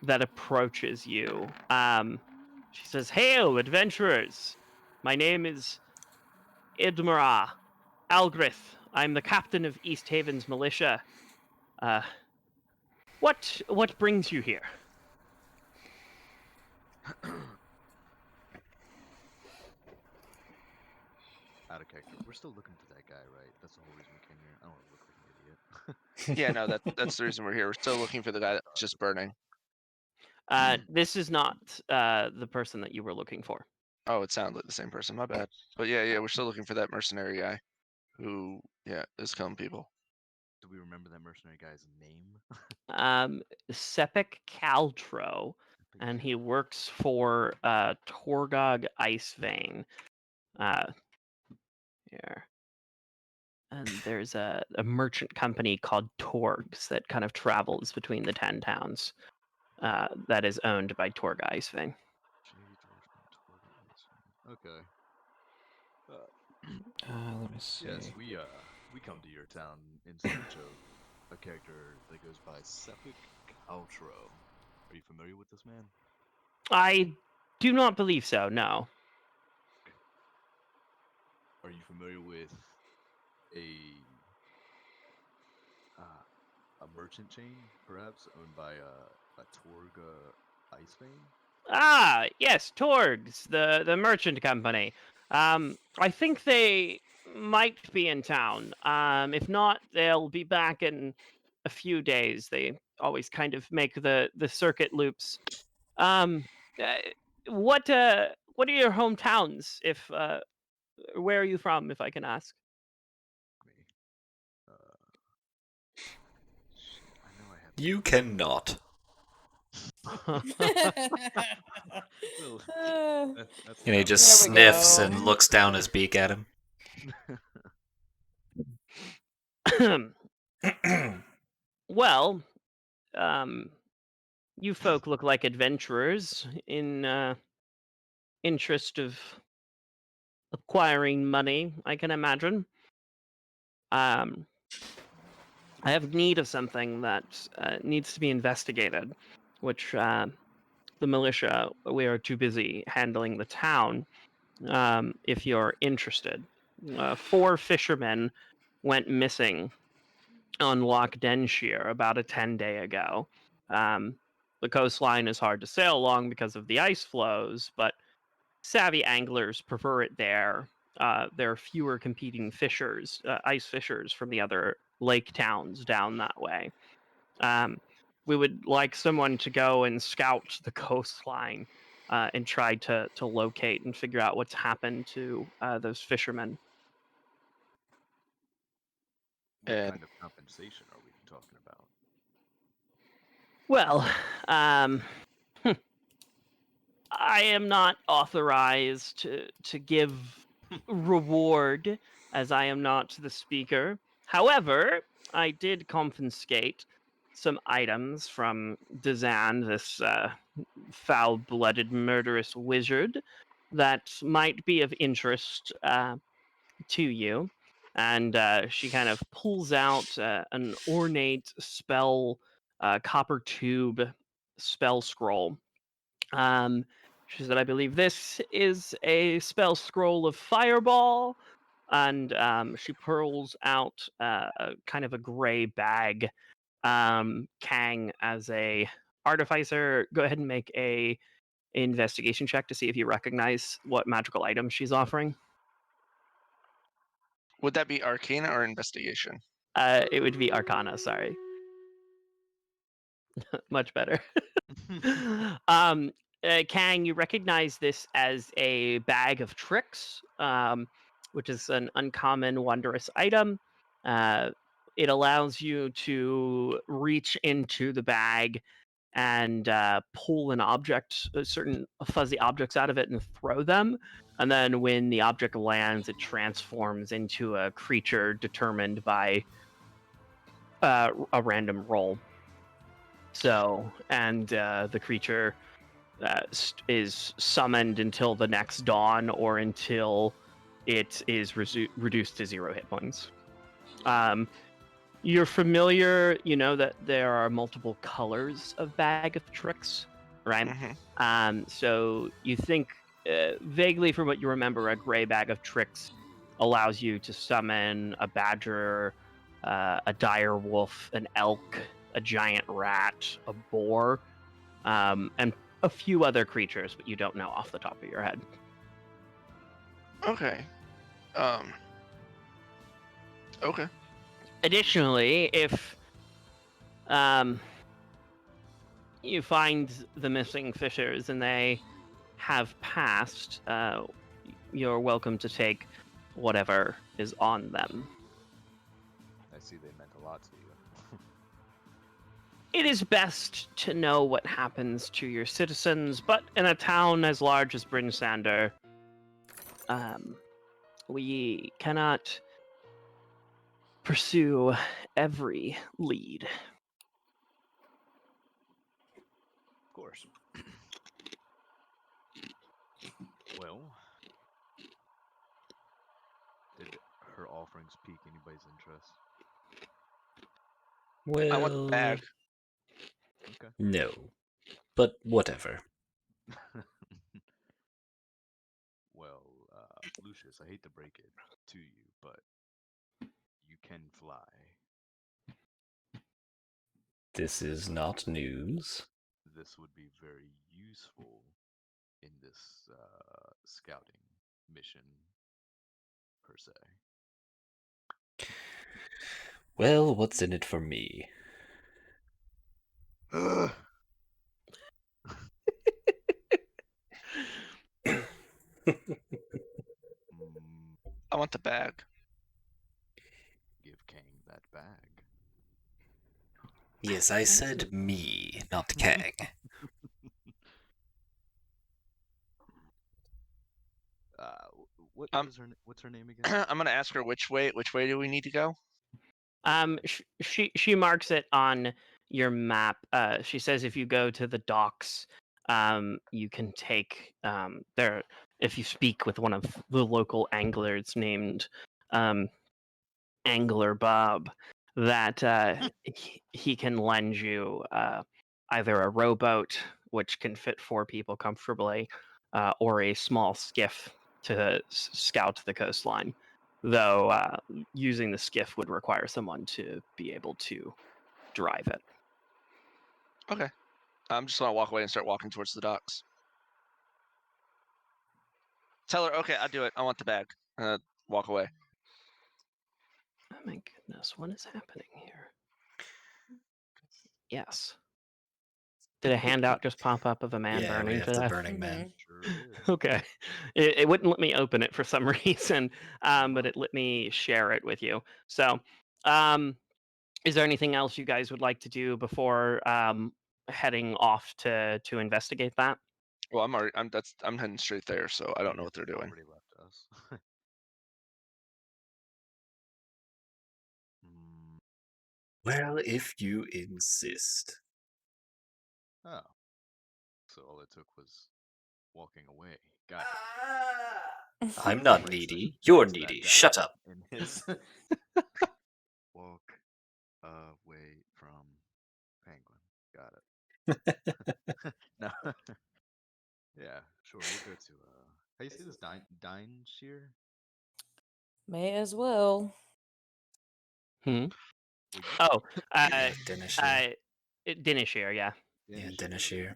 that approaches you. She says, "Hail, adventurers! My name is Idmara Algrith. I'm the captain of East Haven's militia. What brings you here?" Out of character. We're still looking for that guy, right? That's the whole reason we came here. I don't want to look like an idiot. Yeah, no, that's the reason we're here. We're still looking for the guy that's just burning. This is not the person that you were looking for. Oh, it sounded like the same person. My bad. But yeah, we're still looking for that mercenary guy who, is killing people. Do we remember that mercenary guy's name? Sepik Caltro, and he works for Torgog Icevein. Here. And there's a merchant company called Torgs that kind of travels between the 10 towns that is owned by Torg Icevein. Okay. Let me see. Yes, we we come to your town in search of a character that goes by Sepik Caltro. Are you familiar with this man? I do not believe so. No. Are you familiar with a merchant chain, perhaps owned by a Torg Icebane? Ah, yes, Torgs, the merchant company. I think they might be in town. If not, they'll be back in a few days. They always kind of make the circuit loops. Um, uh, what are your hometowns? If where are you from, if I can ask? Me. Shit, I know I have. You cannot. Well, that's And he not just There we sniffs go. and looks down his beak at him. Well, um, you folk look like adventurers in interest of acquiring money, I can imagine. Um, I have need of something that needs to be investigated, which the militia, we are too busy handling the town. If you're interested, 4 fishermen went missing on Loch Denshire about a 10-day ago. The coastline is hard to sail along because of the ice flows, but savvy anglers prefer it there. There are fewer competing fishers, ice fishers from the other lake towns down that way. We would like someone to go and scout the coastline and try to locate and figure out what's happened to those fishermen. What And- kind of compensation are we talking about? Well, I am not authorized to give reward, as I am not the speaker. However, I did confiscate some items from Dazan, this foul-blooded, murderous wizard, that might be of interest to you. And she kind of pulls out an ornate spell, copper tube spell scroll. She said, I believe this is a spell scroll of fireball. And she pulls out a kind of a gray bag. Kang, as a artificer, go ahead and make a investigation check to see if you recognize what magical item she's offering. Would that be Arcana or Investigation? It would be Arcana, sorry. Much better. Kang, you recognize this as a bag of tricks, which is an uncommon, wondrous item. It allows you to reach into the bag and pull an object, certain fuzzy objects out of it, and throw them. And then when the object lands, it transforms into a creature determined by a random roll. So, and the creature is summoned until the next dawn or until it is reduced to 0 hit points. You're familiar, you know that there are multiple colors of Bag of Tricks, right? Mm-hmm. So you think, vaguely from what you remember, a gray Bag of Tricks allows you to summon a badger, a dire wolf, an elk, a giant rat, a boar, and a few other creatures, but you don't know off the top of your head. Okay. Okay. Additionally, if you find the missing fishers and they have passed, you're welcome to take whatever is on them. I see they meant a lot to you. It is best to know what happens to your citizens, but in a town as large as Bryn Sander, we cannot pursue every lead. Of course. Well, did her offerings pique anybody's interest. Well, I want the bag. Okay. no, but whatever. Well, Lucius, I hate to break it to you, but you can fly. This is not news. This would be very useful in this scouting mission, per se. Well, what's in it for me? Mm, I want the bag. give Kang that bag. Yes, I said me, not Kang. What's her name again? I'm gonna ask her which way do we need to go? She marks it on your map. She says if you go to the docks, you can take there. If you speak with one of the local anglers named Angler Bob, that he can lend you either a rowboat, which can fit 4 people comfortably, or a small skiff to scout the coastline. Though using the skiff would require someone to be able to drive it. Okay. I'm just gonna walk away and start walking towards the docks. Tell her, okay, I'll do it. I want the bag. Walk away. Oh my goodness, what is happening here? Yes. Did a handout just pop up of a man Yeah, we burning have to the death? Burning Man. Sure is. Okay. It wouldn't let me open it for some reason, but it let me share it with you. So, is there anything else you guys would like to do before heading off to investigate that? Well, I'm heading straight there, so I don't know what they're doing. Already left us. Mm, Well, if you insist. oh. So all it took was walking away. Got it. I'm not Writes that- needy. You're writes that needy. down Shut up. In his walk away from Penguin. Got it. No. Yeah, sure. We'll go to how you say this? Dine shear? May as well. Hmm? Well, Oh, Yeah, Dinishir. Dinishir, yeah. Yeah, Dinishir.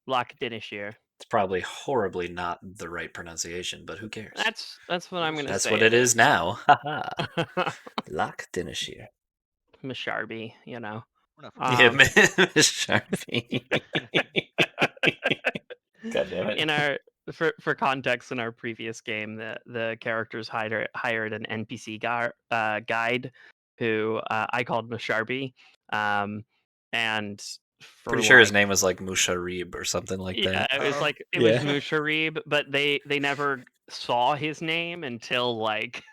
Loch Dinishir. It's probably horribly not the right pronunciation, but who cares? That's what I'm gonna That's say. what it is now. Haha. Loch Dinishir. Misharby, you know. We're not Yeah, Um, Miss Sharpie. God damn it. in our for context, in our previous game, the characters hired an NPC guide who I called Misharby, and for Pretty sure his like name was like Musharib or something like yeah, that. it was like it Yeah. was Musharib, but they never saw his name until like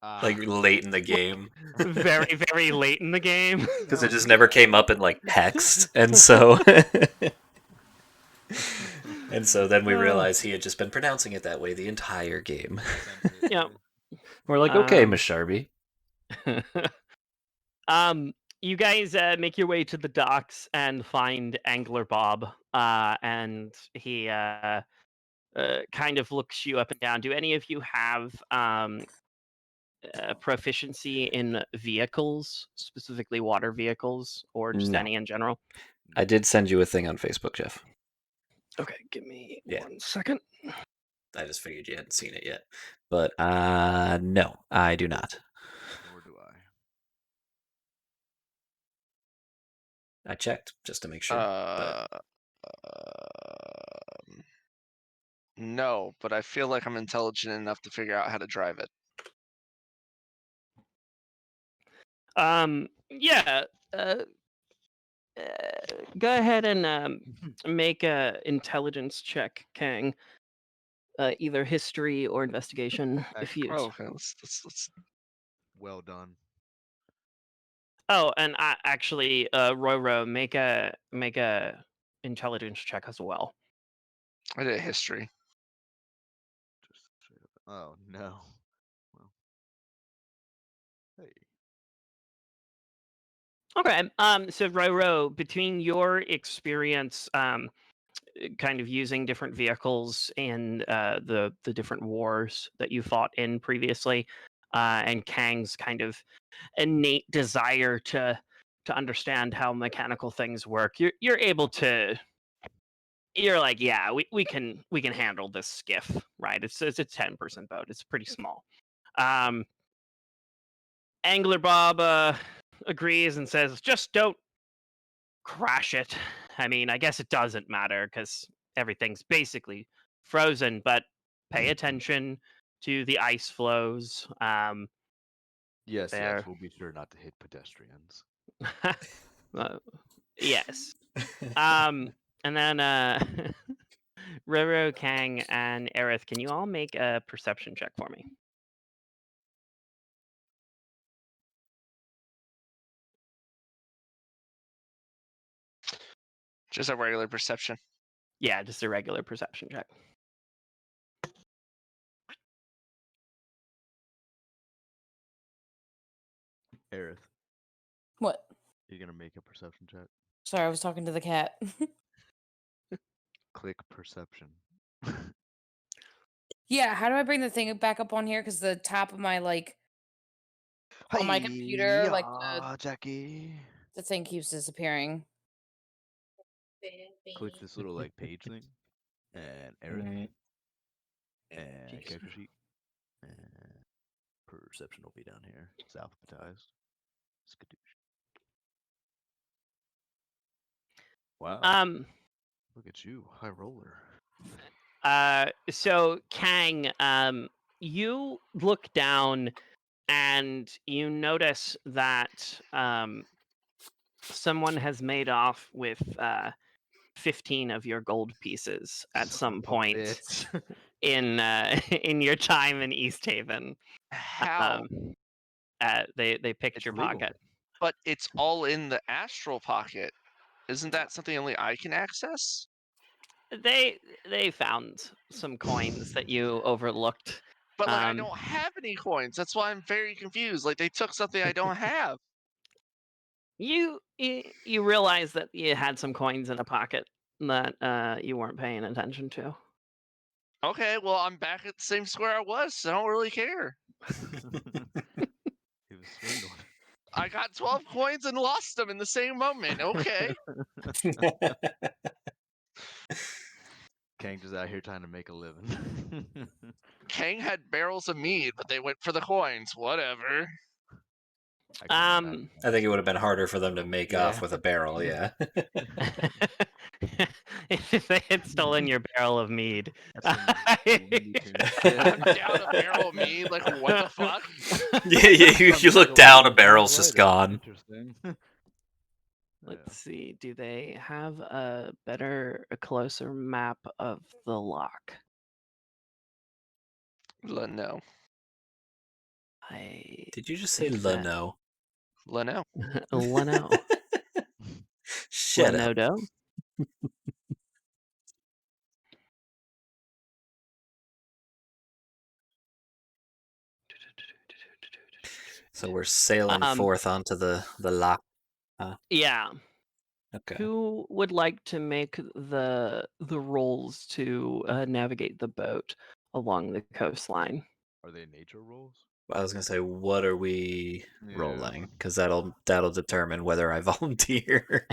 Like late in the game. very very late in the game. Because it just never came up in like text. And so and so then we realized he had just been pronouncing it that way the entire game. Yep. We're like, okay, Um, Miss Sharpie. You guys make your way to the docks and find Angler Bob, and he kind of looks you up and down. Do any of you have proficiency in vehicles, specifically water vehicles, or just No. any in general? I did send you a thing on Facebook, Jeff. Okay, give me Yeah. 1 second. I just figured you hadn't seen it yet. But no, I do not. Nor do I. I checked just to make sure. But No, but I feel like I'm intelligent enough to figure out how to drive it. Yeah. Go ahead and make a intelligence check, Kang. Either history or investigation, if you. Oh, okay. Let's. Well done. Oh, and actually, Roro, make a intelligence check as well. I did a history. Just straight up. Oh no. Well, Okay. So Roro, between your experience, kind of using different vehicles in the different wars that you fought in previously, and Kang's kind of innate desire to understand how mechanical things work, you're able to. You're like, yeah, we can handle this skiff, right? It's a 10-person boat. It's pretty small. Angler Bob agrees and says, just don't crash it. I mean, I guess it doesn't matter because everything's basically frozen, but pay attention to the ice flows. Yes, There. we'll be sure not to hit pedestrians. Yes. And then Roro, Kang, and Aerith, can you all make a perception check for me? Just a regular perception. Yeah, just a regular perception check. Aerith, What? you're gonna make a perception check. Sorry, I was talking to the cat. Click perception. Yeah, how do I bring the thing back up on here? Because the top of my on my computer, Jackie. the thing keeps disappearing. Click this little page thing, and Aerith, Right. and Jeez. character sheet, and perception will be down here. It's alphabetized. Skadoosh. Wow. Look at you, high roller. So Kang, you look down and you notice that someone has made off with 15 of your gold pieces at Son some of a point bitch. in in your time in East Haven. How? They picked It's your legal. pocket. But it's all in the astral pocket. Isn't that something only I can access? They found some coins that you overlooked. But I don't have any coins. That's why I'm very confused. Like they took something I don't have. You realize that you had some coins in a pocket that you weren't paying attention to. Okay, well I'm back at the same square I was. So I don't really care. He was swindled. I got 12 coins and lost them in the same moment. Okay. Kang just out here trying to make a living. Kang had barrels of mead, but they went for the coins. Whatever. I couldn't imagine I think it would have been harder for them to make off Yeah. with a barrel, yeah. If they had stolen your barrel of mead. That's some Looney Tunes shit. I'm down a barrel of mead. Like what the fuck? Yeah, you Sounds look like down, a Looney barrel's Tunes just later. gone. Interesting. Let's see. Do they have a closer map of the lock? Leno. Did you just say think that- Leno? Leno. Leno. Shut up. Lenodo? So we're sailing forth onto the lock. Yeah. Okay. Who would like to make the rolls to navigate the boat along the coastline? Are they nature rolls? I was gonna say, what are we Yeah. rolling? Because that'll determine whether I volunteer.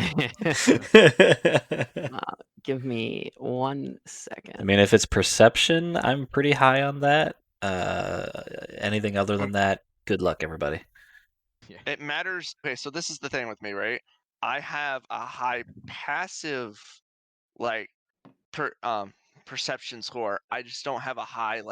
Give me 1 second. I mean, if it's perception, I'm pretty high on that. Anything other than that, good luck, everybody. Yeah. It matters. Okay, so this is the thing with me, right? I have a high passive, perception score. I just don't have a high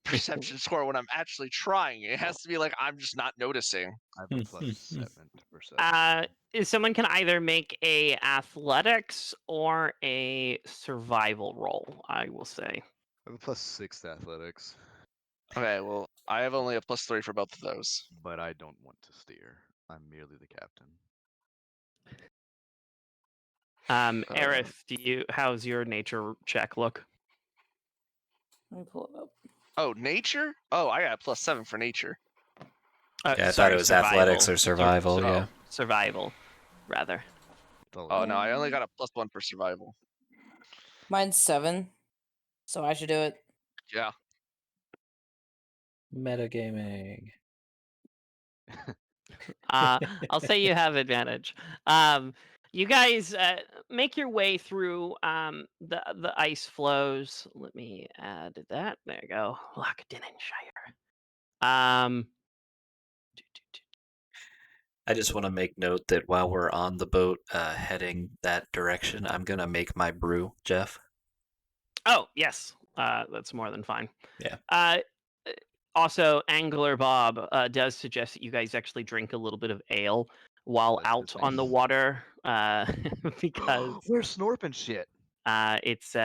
perception score when I'm actually trying. It has to be I'm just not noticing. I have a +7 to perception. Someone can either make a athletics or a survival roll, I will say. I have a +6 to athletics, Okay, well, I have only a +3 for both of those. but I don't want to steer. I'm merely the captain. Aerith, how's your nature check look? Let me pull it up. Oh, nature? Oh, I got a +7 for nature. Yeah, I thought sorry, it was athletics or survival. survival. Yeah. Survival, rather. Oh no, I only got a +1 for survival. Mine's 7, so I should do it. Yeah. Metagaming. I'll say you have advantage. You guys make your way through the ice flows. Let me add that. There you go. Lockdinenshire. I just want to make note that while we're on the boat heading that direction, I'm going to make my brew, Jeff. Oh, yes. That's more than fine. Yeah. Also, Angler Bob does suggest that you guys actually drink a little bit of ale while That's out his on the name. water, because We're snorping shit. it's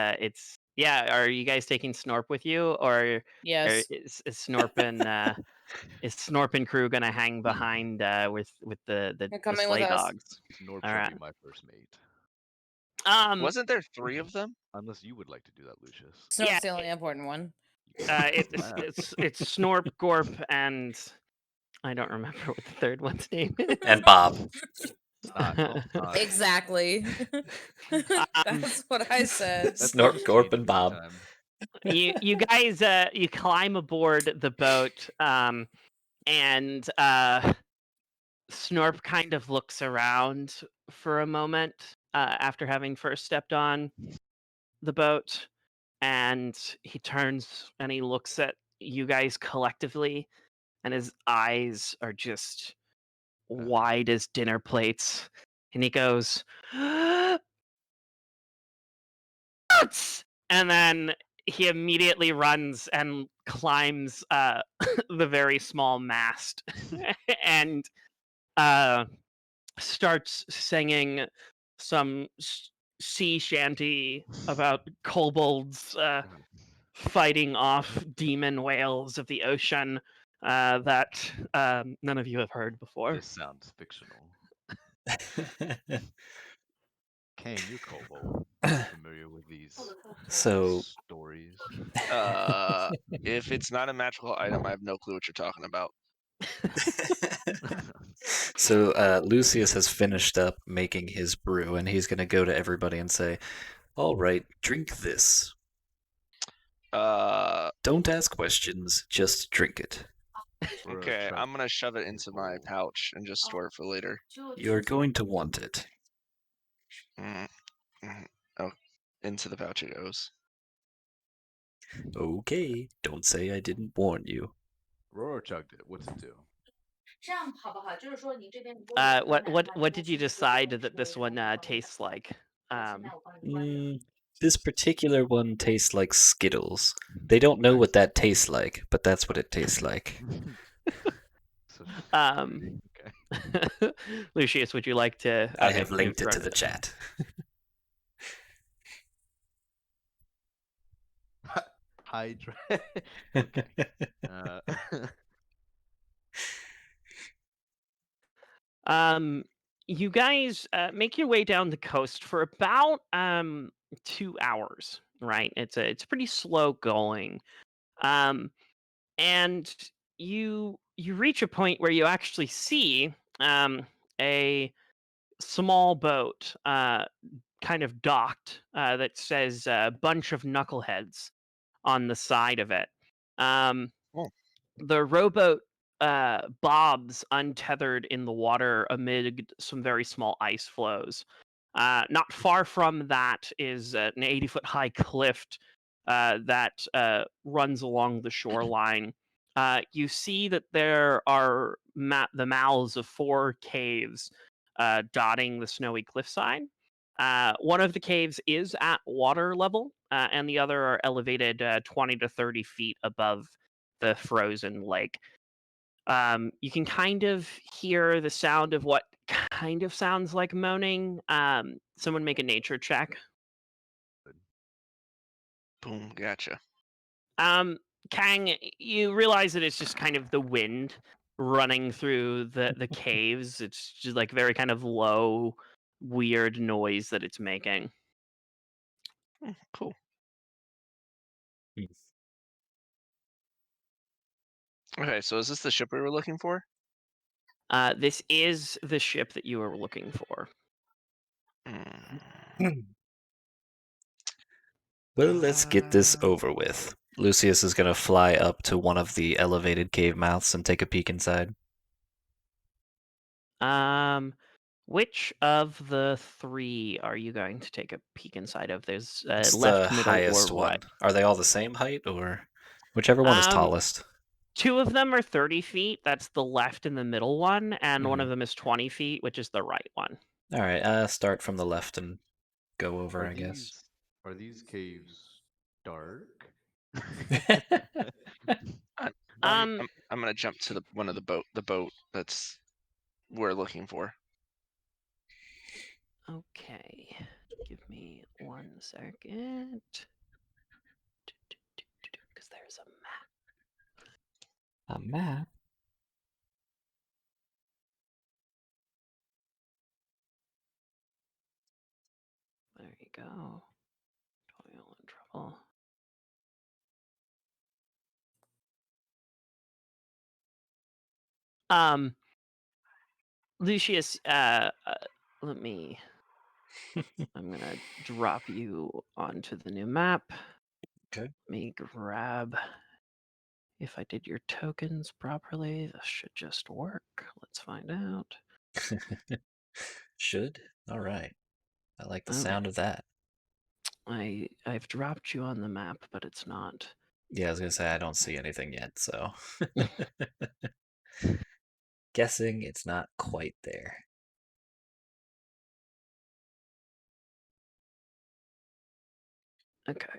yeah. Are you guys taking Snorp with you, or Yes. is Snorpin is Snorpin crew gonna hang behind with the You're coming sleigh with us. dogs? Snorp All shall right. be my first mate. Wasn't there 3 of them? Unless you would like to do that, Lucius. Snorp's Yeah, the only important one. it's Snorp, Gorp, and I don't remember what the third one's name is. And Bob. It's not. No, it's not. Exactly. That's what I said. That's Snorp, just Gorp, changed and every Bob. time. You guys you climb aboard the boat, and Snorp kind of looks around for a moment after having first stepped on the boat, and he turns and he looks at you guys collectively, and his eyes are just wide as dinner plates, and he goes, "Nuts!" And then he immediately runs and climbs the very small mast and starts singing some sea shanty about kobolds fighting off demon whales of the ocean that none of you have heard before. This sounds fictional. Kane, you're Kobo. Familiar with these So, stories? If it's not a magical item, I have no clue what you're talking about. Lucius has finished up making his brew, and he's going to go to everybody and say, "All right, drink this. Don't ask questions, just drink it. Okay, I'm gonna shove it into my pouch and just store it for later. You're going to want it." Oh, into the pouch it goes. Okay, don't say I didn't warn you. Roro chugged it. What's it do? What did you decide that this one tastes like? This particular one tastes like Skittles. They don't know what that tastes like, but that's what it tastes like. Okay. Lucius, would you like to? I okay, have linked you've it to run the chat. Hydra. Okay. You guys make your way down the coast for about 2 hours, right? It's pretty slow going. And you reach a point where you actually see a small boat kind of docked that says bunch of knuckleheads on the side of it. The rowboat bobs untethered in the water amid some very small ice flows. Not far from that is an 80-foot high cliff that runs along the shoreline. You see that there are the mouths of 4 caves dotting the snowy cliffside. One of the caves is at water level, and the other are elevated 20 to 30 feet above the frozen lake. You can kind of hear the sound of what kind of sounds like moaning. Someone make a nature check. Boom, gotcha. Kang, you realize that it's just kind of the wind running through the caves. It's just like very kind of low, weird noise that it's making. Cool. Okay, so is this the ship we were looking for? This is the ship that you were looking for. Mm. Well, let's get this Uh, over with. Lucius is gonna fly up to one of the elevated cave mouths and take a peek inside. Which of the 3 are you going to take a peek inside of? There's It's left, the middle, or highest right. one. Are they all the same height, or whichever one is Um, tallest? 2 of them are 30 feet. That's the left and the middle one, and one Mhm. of them is 20 feet, which is the right one. All right, start from the left and go over, I guess. Are these caves dark? I- Um, I'm gonna jump to the boat that's we're looking for. Okay. Give me 1 second. Because there's a map. A map. There you go. Toil and trouble. Lucius, let me. I'm gonna drop you onto the new map. Okay. Let me grab. If I did your tokens properly, this should just work. Let's find out. Should. All right. I like the Oh. sound of that. I've dropped you on the map, but it's not. Yeah, I was gonna say I don't see anything yet, so guessing it's not quite there. Okay.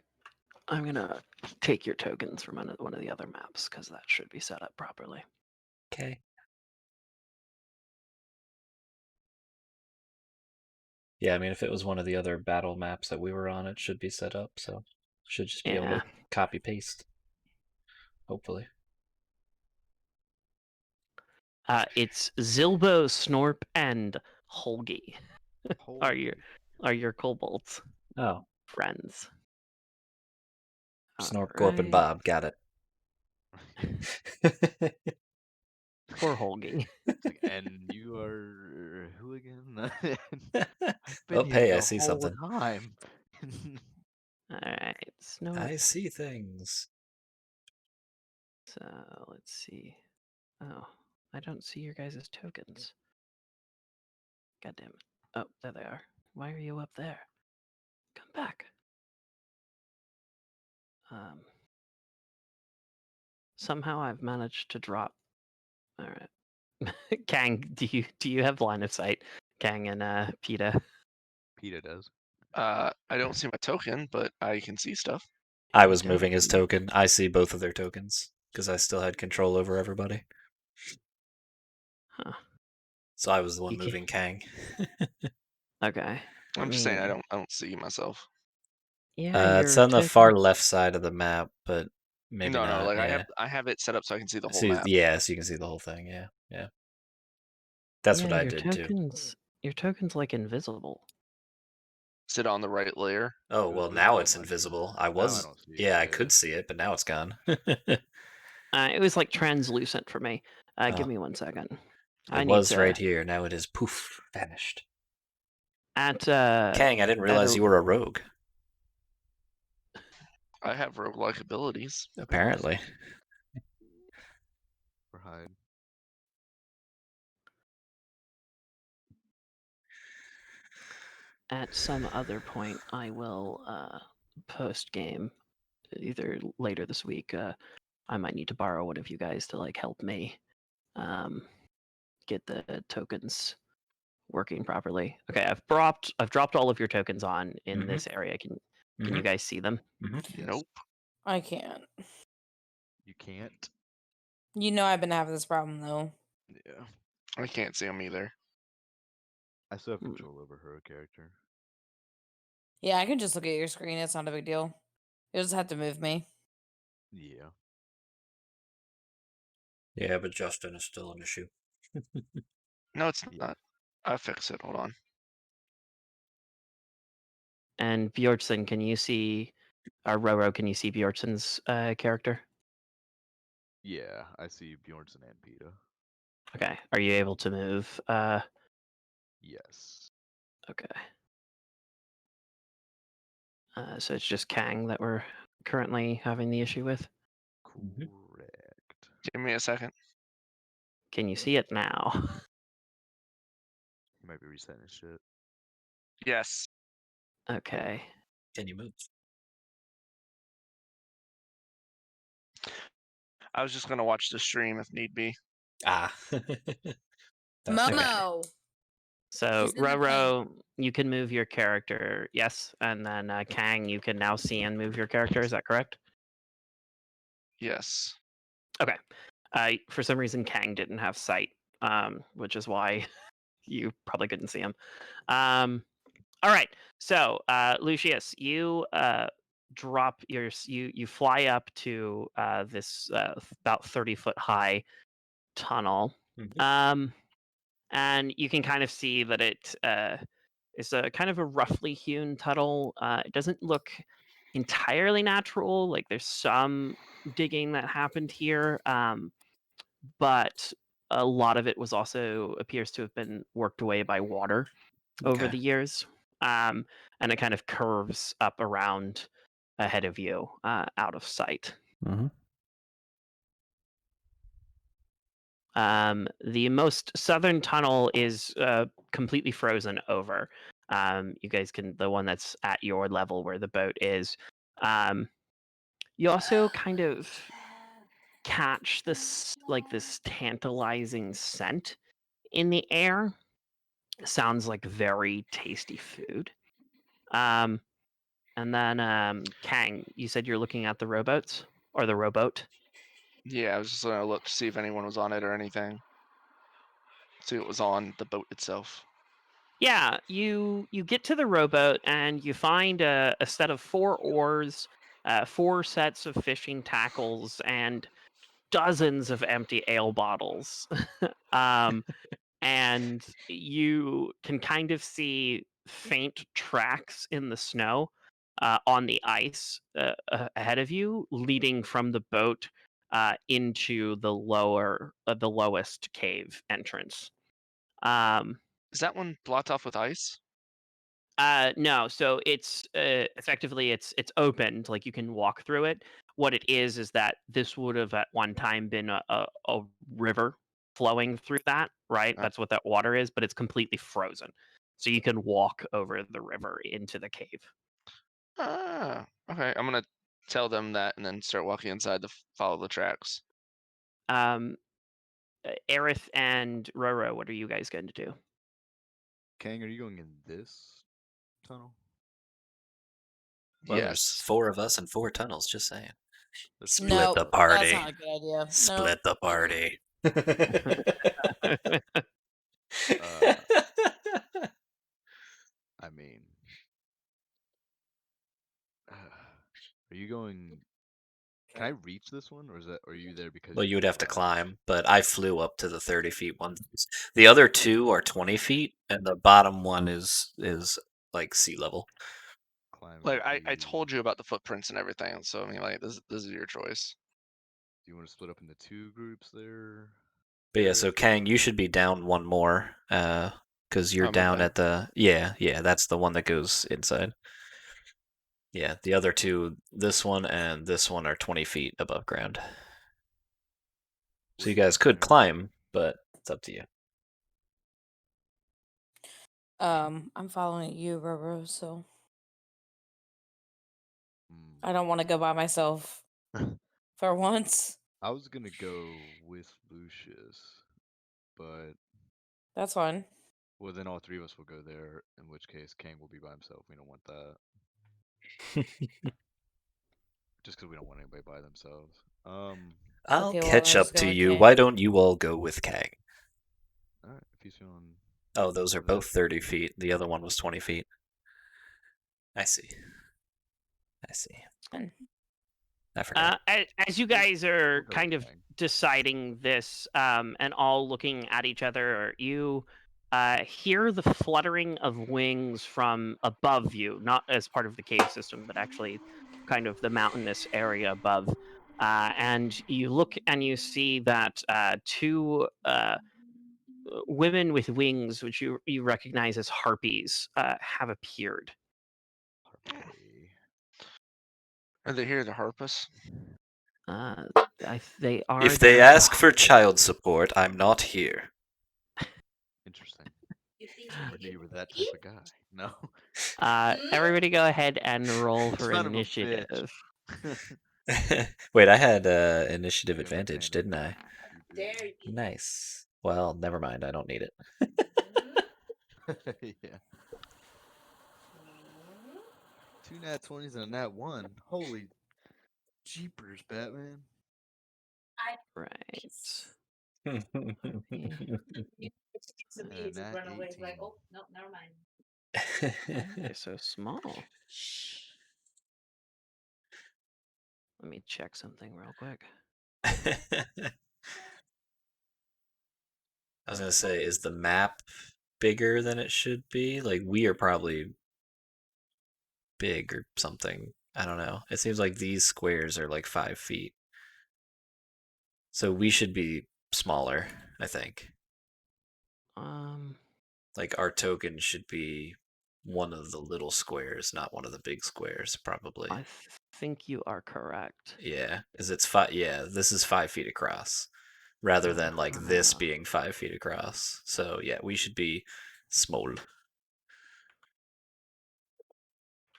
I'm gonna take your tokens from one of the other maps because that should be set up properly. Okay. Yeah, I mean, if it was one of the other battle maps that we were on, it should be set up, so should just be able Yeah. to copy paste. Hopefully. It's Zilbo, Snorp, and Holgi are your kobolds Oh, friends. Snorp, Gorp, and Alright. Bob. Got it. Poor Holgi. And you are who again? I've been Oh, here hey, I the see whole something. time. Alright, Snow. I see things. So let's see. Oh, I don't see your guys' tokens. God damn it. Oh, there they are. Why are you up there? Come back. Somehow I've managed to drop. All right. Kang, do you have line of sight? Kang and PETA. PETA does. I don't see my token, but I can see stuff. I You was don't moving his see- token. I see both of their tokens because I still had control over everybody. Huh. So I was the one You ca- moving Kang. Okay. I'm let just saying I me- don't see myself. Yeah, It's your on the far left side of the map, but maybe no, not. like Yeah. I have it set up so I can see the whole See, map. yeah, so you can see the whole thing. Yeah, yeah. That's what I your did too. Your token's like invisible. Sit on the right layer. Oh It was well, now visible it's on my side. invisible. Now I I was, don't see it, yeah, I yeah. could see it, but now it's gone. It was like translucent for me. Give Oh. me 1 second. It was right here. Now it is poof, vanished. At Kang, I didn't realize you were a rogue. I have roguelike abilities. Apparently. Or hide. at some other point, I will post game, either later this week. I might need to borrow one of you guys to like help me get the tokens working properly. Okay, I've dropped all of your tokens on in Mhm. this area. Can you guys see them? Yes. Nope. I can't. You can't. You know I've been having this problem though. Yeah. I can't see them either. I still have Hmm. control over her character. Yeah, I can just look at your screen. It's not a big deal. You'll just have to move me. Yeah. Yeah, but Justin is still an issue. No, it's Yeah. not. I fix it. Hold on. And Bjornsson, can you see, or Roro, can you see Bjornsson's character? Yeah, I see Bjornsson and PETA. Okay. Are you able to move? Yes. Okay. So it's just Kang that we're currently having the issue with. Correct. Give me a second. Can you see it now? He might be resetting his shit. Yes. Okay. Can you move? I was just gonna watch the stream if need be. Ah. That's okay. Momo. So She's in the thing. Roro, you can move your character, yes, and then Kang, you can now see and move your character. Is that correct? Yes. Okay. For some reason, Kang didn't have sight, which is why you probably couldn't see him. All right. So, Lucius, you drop you fly up to this about 30-foot high tunnel. Mhm. And you can kind of see that it is a kind of a roughly hewn tunnel. It doesn't look entirely natural. Like there's some digging that happened here, but a lot of it was also appears to have been worked away by water over Okay. the years. And it kind of curves up around ahead of you, out of sight. Mm-hmm. The most southern tunnel is completely frozen over. You guys can, the one that's at your level where the boat is. You also kind of catch this tantalizing scent in the air. Sounds like very tasty food. And then Kang, you said you're looking at the rowboats or the rowboat. Yeah, I was just gonna look to see if anyone was on it or anything. See what was on the boat itself. Yeah, you get to the rowboat and you find a set of 4 oars, 4 sets of fishing tackles, and dozens of empty ale bottles. um, and you can kind of see faint tracks in the snow on the ice ahead of you, leading from the boat into the lowest cave entrance. Um, Is that one blocked off with ice? No, so it's effectively it's opened, like you can walk through it. What it is that this would have at one time been a river flowing through that, right? Uh. That's what that water is, but it's completely frozen. So you can walk over the river into the cave. Ah, okay. I'm gonna tell them that and then start walking inside to follow the tracks. Um, Aerith and Roro, what are you guys going to do? Kang, are you going in this tunnel? Well, there's Yes. 4 of us and 4 tunnels. Just saying. Split No, the that's party. not a good idea. Split the party. I mean, are you going? Can I reach this one, or are you there because? Well, you're you would going have to fast? climb, but I flew up to the 30 feet one. The other 2 are 20 feet, and the bottom one is like sea level. Climb Like would I be- told you about the footprints and everything, so I mean, like this is your choice. Do you want to split up into 2 groups there? But yeah, Aerith, so or Kang, you should be down one more, because you're Oh, my down bad. at the yeah, that's the one that goes inside. Yeah, the other 2, this one and this one, are 20 feet above ground. So you Where guys going, could Kang? climb, but it's up to you. I'm following you, Roro, so Hmm. I don't want to go by myself for once. I was gonna go with Lucius, but That's fine. well, then all 3 of us will go there. In which case, Kang will be by himself. We don't want that. Just because we don't want anybody by themselves. I'll Okay, well, catch I'll up just go to with you. Kang. Why don't you all go with Kang? All right, if he's feeling. Oh, those are up for that. both 30 feet. The other one was 20 feet. I see. I see. Fine. I forgot. As you guys are We'll go kind with of Kang. deciding this, and all looking at each other, you hear the fluttering of wings from above you, not as part of the cave system, but actually kind of the mountainous area above. And you look and you see that 2 women with wings, which you recognize as harpies, have appeared. Harpy. Are they here to harp us? They are. If they there to ask for harp. child support, I'm not here. Interesting. Never knew you were that type of guy. No. Everybody, go ahead and roll for Son of a bitch. initiative. Wait, I had initiative You have advantage, didn't I? You do. Nice. Well, never mind. I don't need it. Yeah. 2 nat 20s and a nat 1. Holy jeepers, Batman. Right. And a nat 18. Why are they so small? Let me check something real quick. I was gonna say, is the map bigger than it should be? Like, we are probably big or something. I don't know. It seems like these squares are like 5 feet. So we should be smaller, I think. Like, our token should be one of the little squares, not one of the big squares, probably. I think you are correct. Yeah, because it's 5. Yeah, this is 5 feet across, rather than like this being 5 feet across. So yeah, we should be small.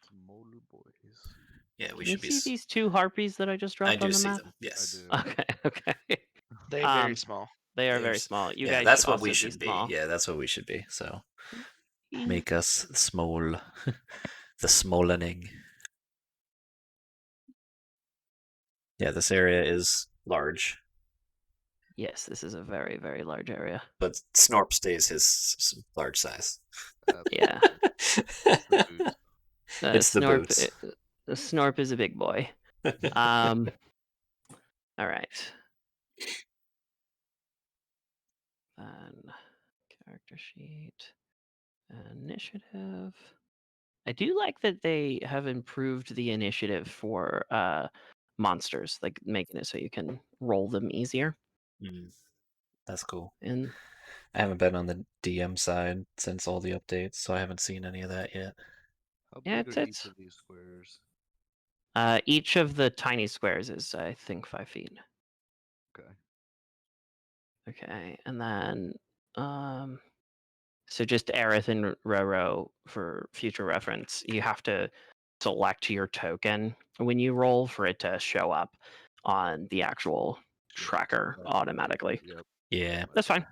Small boys. Yeah, we Can you should be. see these 2 harpies that I just I dropped do on the see map? them. Yes. I do. Okay, okay. They very Um, small. They are They're very s- small. You yeah, guys that's should what also we be should be. small. Yeah, that's what we should be. So Mm. make us small. The smallening. Yeah, this area is large, Yes, this is a very, very large area. but Snorp stays his large size. Yeah. It's the boots. It's the Snorp, boots. the Snorp is a big boy. All right. Then character sheet, initiative. I do like that they have improved the initiative for monsters, like making it so you can roll them easier. That's cool. And I haven't been on the DM side since all the updates, so I haven't seen any of that yet. How yeah, big are each it's of these squares? each of the tiny squares is, I think, 5 feet. Okay. Okay, and then so just Aerith and Roro for future reference, you have to select your token when you roll for it to show up on the actual tracker Right, automatically. Yep. Yeah. That's fine.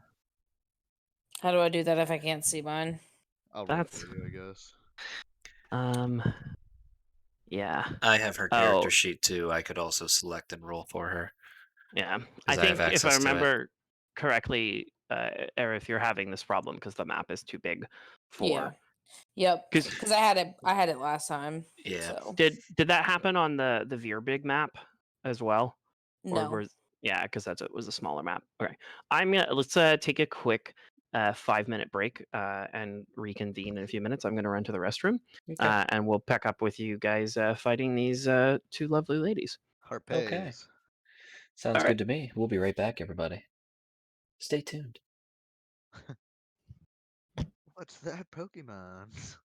How do I do that if I can't see mine? I'll roll That's for you, I guess. Yeah. I have her character Oh, sheet too. I could also select and roll for her. yeah. I Because I have think if I access to it. remember correctly, Aerith, you're having this problem because the map is too big for. Yeah. Yep. 'Cause- Because I had it last time. Yeah. So Did that happen on the Veerbig map as well? Or no. yeah, because it was a smaller map. Okay, let's take a quick 5-minute break and reconvene in a few minutes. I'm gonna run to the restroom, Okay. and we'll pick up with you guys fighting these 2 lovely ladies. Harpes. Okay. Sounds All right. good to me. We'll be right back, everybody. Stay tuned. What's that Pokemon?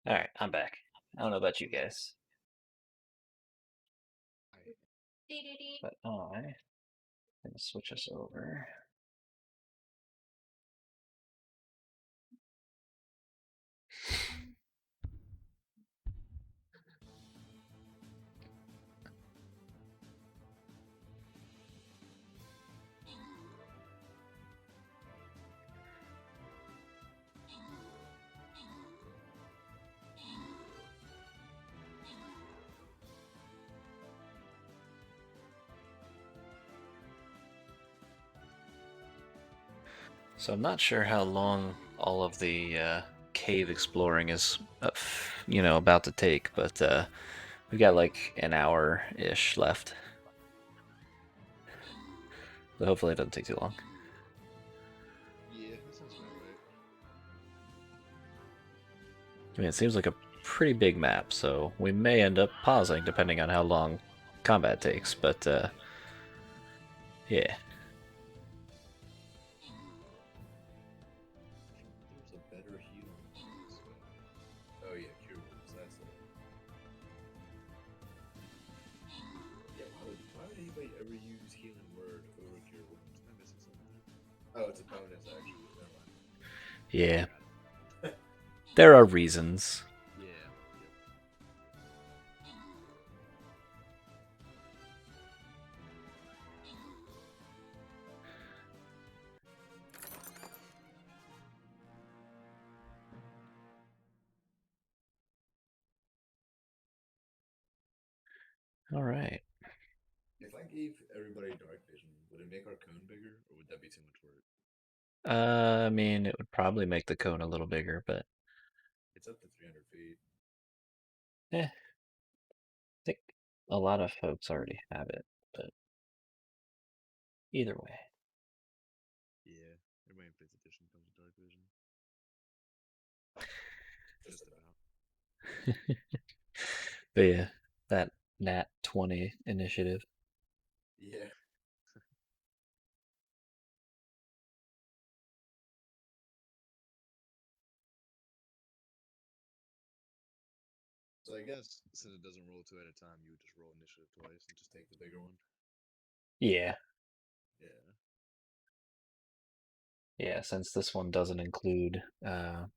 All right, I'm back. I don't know about you guys, but I'm gonna switch us over. So I'm not sure how long all of the cave exploring is, about to take, but we've got like an hour-ish left. So hopefully it doesn't take too long. Yeah, that sounds about right. I mean, it seems like a pretty big map, so we may end up pausing depending on how long combat takes, but yeah. There's a better healing. Oh yeah, cure wounds. That's it. Yeah, why would anybody ever use healing word over cure wounds? Am I missing something there? Oh, it's a bonus actually. Never mind. Yeah. There are reasons. Yeah. All right. If I gave everybody dark vision, would it make our cone bigger, or would that be too much work? I mean, it would probably make the cone a little bigger, but It's up to 300 feet. I think a lot of folks already have it, but either way. Yeah. Everybody in 5th edition comes with dark vision. Just about. But yeah, that Nat 20 initiative. Yeah. So I guess since it doesn't roll 2 at a time, you would just roll initiative twice and just take the bigger one. Yeah. Yeah. Yeah, since this one doesn't include the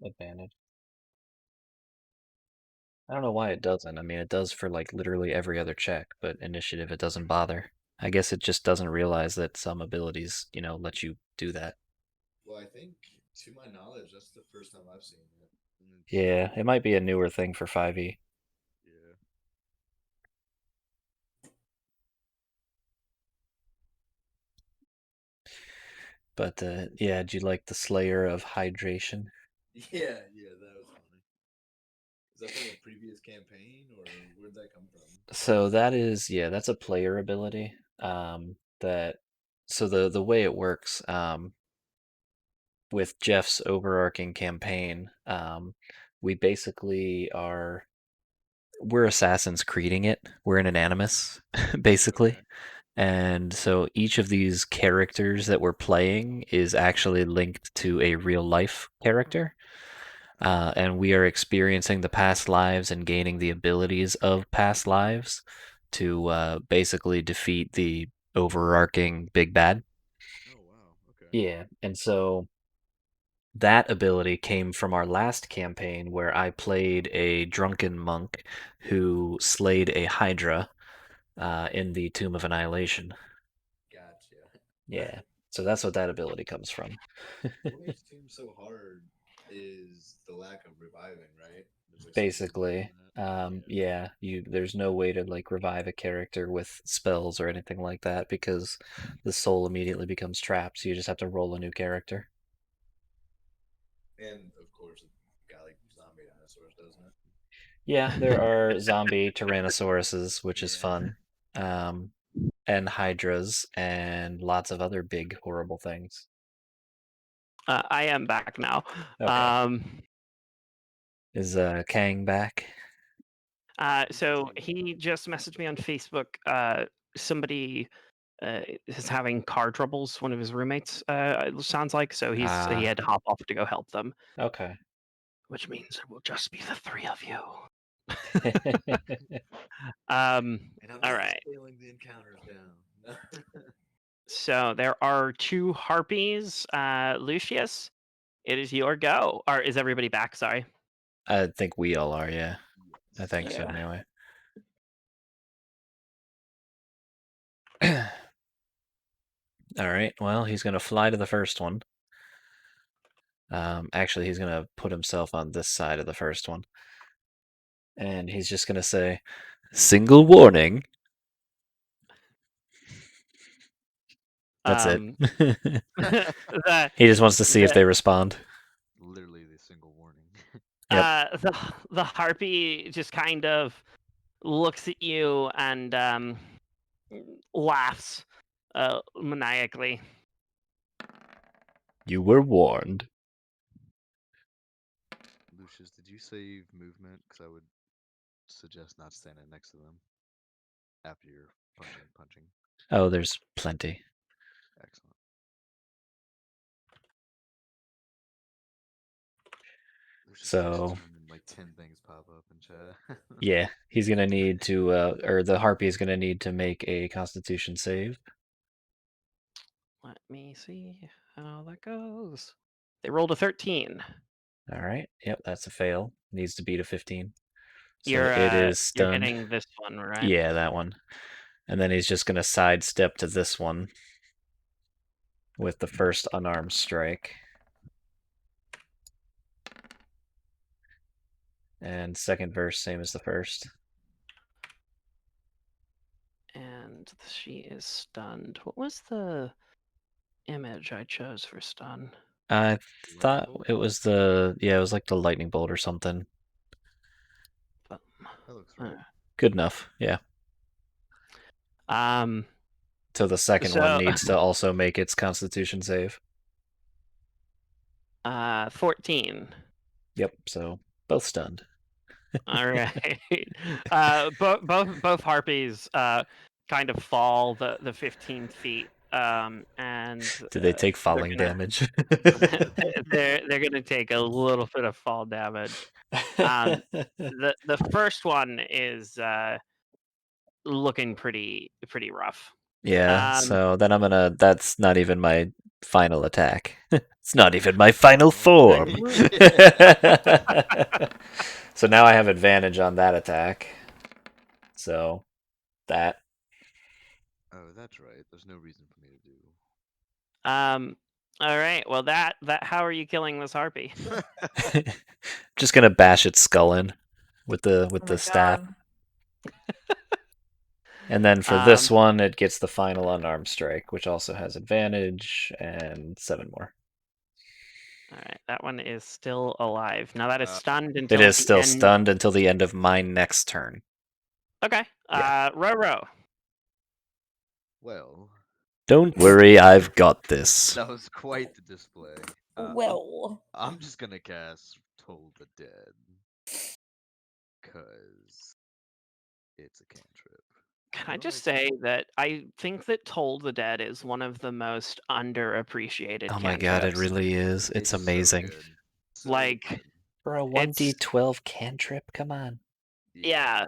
advantage. I don't know why it doesn't. I mean, it does for like literally every other check, but initiative it doesn't bother. I guess it just doesn't realize that some abilities, let you do that. Well, I think, to my knowledge, that's the first time I've seen it. And it's, Yeah, it might be a newer thing for 5e. Yeah. But yeah, do you like the Slayer of Hydration? Yeah, that was funny. Is that from a previous campaign, or where'd that come from? So that's a player ability. So the way it works, with Jeff's overarching campaign, we basically we're Assassin's Creeding it. We're an Animus, basically. Okay. And so each of these characters that we're playing is actually linked to a real life character. And we are experiencing the past lives and gaining the abilities of past lives to basically defeat the overarching big bad. Oh wow. Okay. Yeah, and so that ability came from our last campaign where I played a drunken monk who slayed a Hydra in the Tomb of Annihilation. Gotcha. Yeah, so that's what that ability comes from. What makes Tomb so hard is the lack of reviving, right? There's like Basically, that. yeah, there's no way to like revive a character with spells or anything like that because the soul immediately becomes trapped, so you just have to roll a new character. And of course, a guy like zombie dinosaurs, doesn't it? Yeah, there are zombie Tyrannosauruses, which is Yeah. fun, and Hydras, and lots of other big horrible things. I am back now. Okay. Is Kang back? So he just messaged me on Facebook. Somebody is having car troubles. One of his roommates, it sounds like. So he had to hop off to go help them. Okay. which means it will just be the three of you. And I'm All not right. scaling the encounters down. So there are 2 harpies. Lucius, it is your go. Or is everybody back? Sorry. I think we all are, yeah. I think so Yeah. anyway. All right. Well, he's gonna fly to the first one. Actually, he's gonna put himself on this side of the first one, and he's just gonna say, "Single warning." That's it. the, He just wants to see if the- they respond. Literally the single warning. the harpy just kind of looks at you and laughs maniacally. You were warned. Lucius, did you save movement? Because I would suggest not standing next to them after you're punching. Oh, there's plenty. Excellent. Lucius is So- determined, like 10 things pop up in chat. Yeah, he's gonna need to, or the harpy is gonna need to make a Constitution save. Let me see how that goes. They rolled a 13. All right. Yep, that's a fail. Needs to beat a 15. So You're it is you're stunned. hitting this one, right? Yeah, that one. And then he's just gonna sidestep to this one with the first unarmed strike. And second verse, same as the first. And she is stunned. What was the image I chose for stun? I thought bolt? it was it was like the lightning bolt or something. But, That looks right. Good enough, yeah. So the second one So- needs to also make its Constitution save. 14. Yep, so both stunned. All right. Both harpies kind of fall the 15 feet. And Did they take they're falling gonna- damage? they're gonna take a little bit of fall damage. The first one is looking pretty rough. Yeah, Um, so then that's not even my final attack. It's not even my final form. So now I have advantage on that attack. So that. Oh, that's right. There's no reason for me to do. All right. Well, that how are you killing this harpy? Just gonna bash its skull in with the Oh my staff. God. And then for this one, it gets the final unarmed strike, which also has advantage and 7 more. All right, that one is still alive. Now that is stunned until It is the still end. stunned until the end of my next turn. Okay. Yeah. Roro. Well, Don't worry, I've got this. that was quite the display. Well, I'm just gonna cast Toll the Dead. Cause it's a cantrip. Can I don't just like- say that I think that Toll the Dead is one of the most underappreciated Oh my god, it cantrips. really is. It's so amazing. good. So Like, good. For a It's- 1d12 cantrip, come on. Yeah.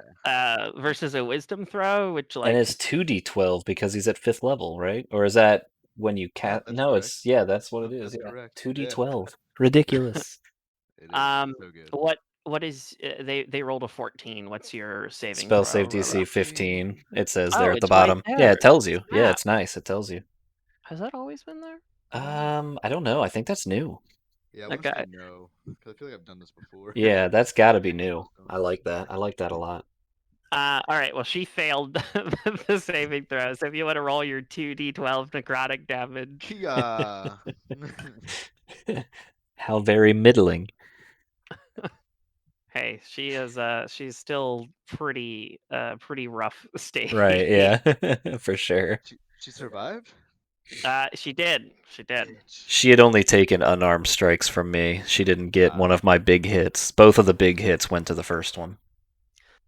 Versus a wisdom throw, which like And it's 2d12 because he's at 5th level, right? Or is that when you cast? that's No, correct. it's that's what it No, is. that's Yeah. correct. 2d12. Ridiculous. It is so good. what is they rolled a 14. What's your saving Spell throw? save Roro? DC 15. It says Oh, there at the it's right bottom. Yeah, there. it tells you. Yeah, Snap. it's nice. It tells you. Has that always been there? I don't know. I think that's new. Yeah, I want to Okay. say no, because I feel like I've done this before. Yeah, that's got to be new. I like that. I like that a lot. All right. Well, she failed the saving throw. So if you want to roll your 2d12 necrotic damage, Kia. How very middling. hey, she is she's still pretty rough state. Right, yeah. For sure. She survived? She did. Bitch. She had only taken unarmed strikes from me. She didn't get one of my big hits. Both of the big hits went to the first one.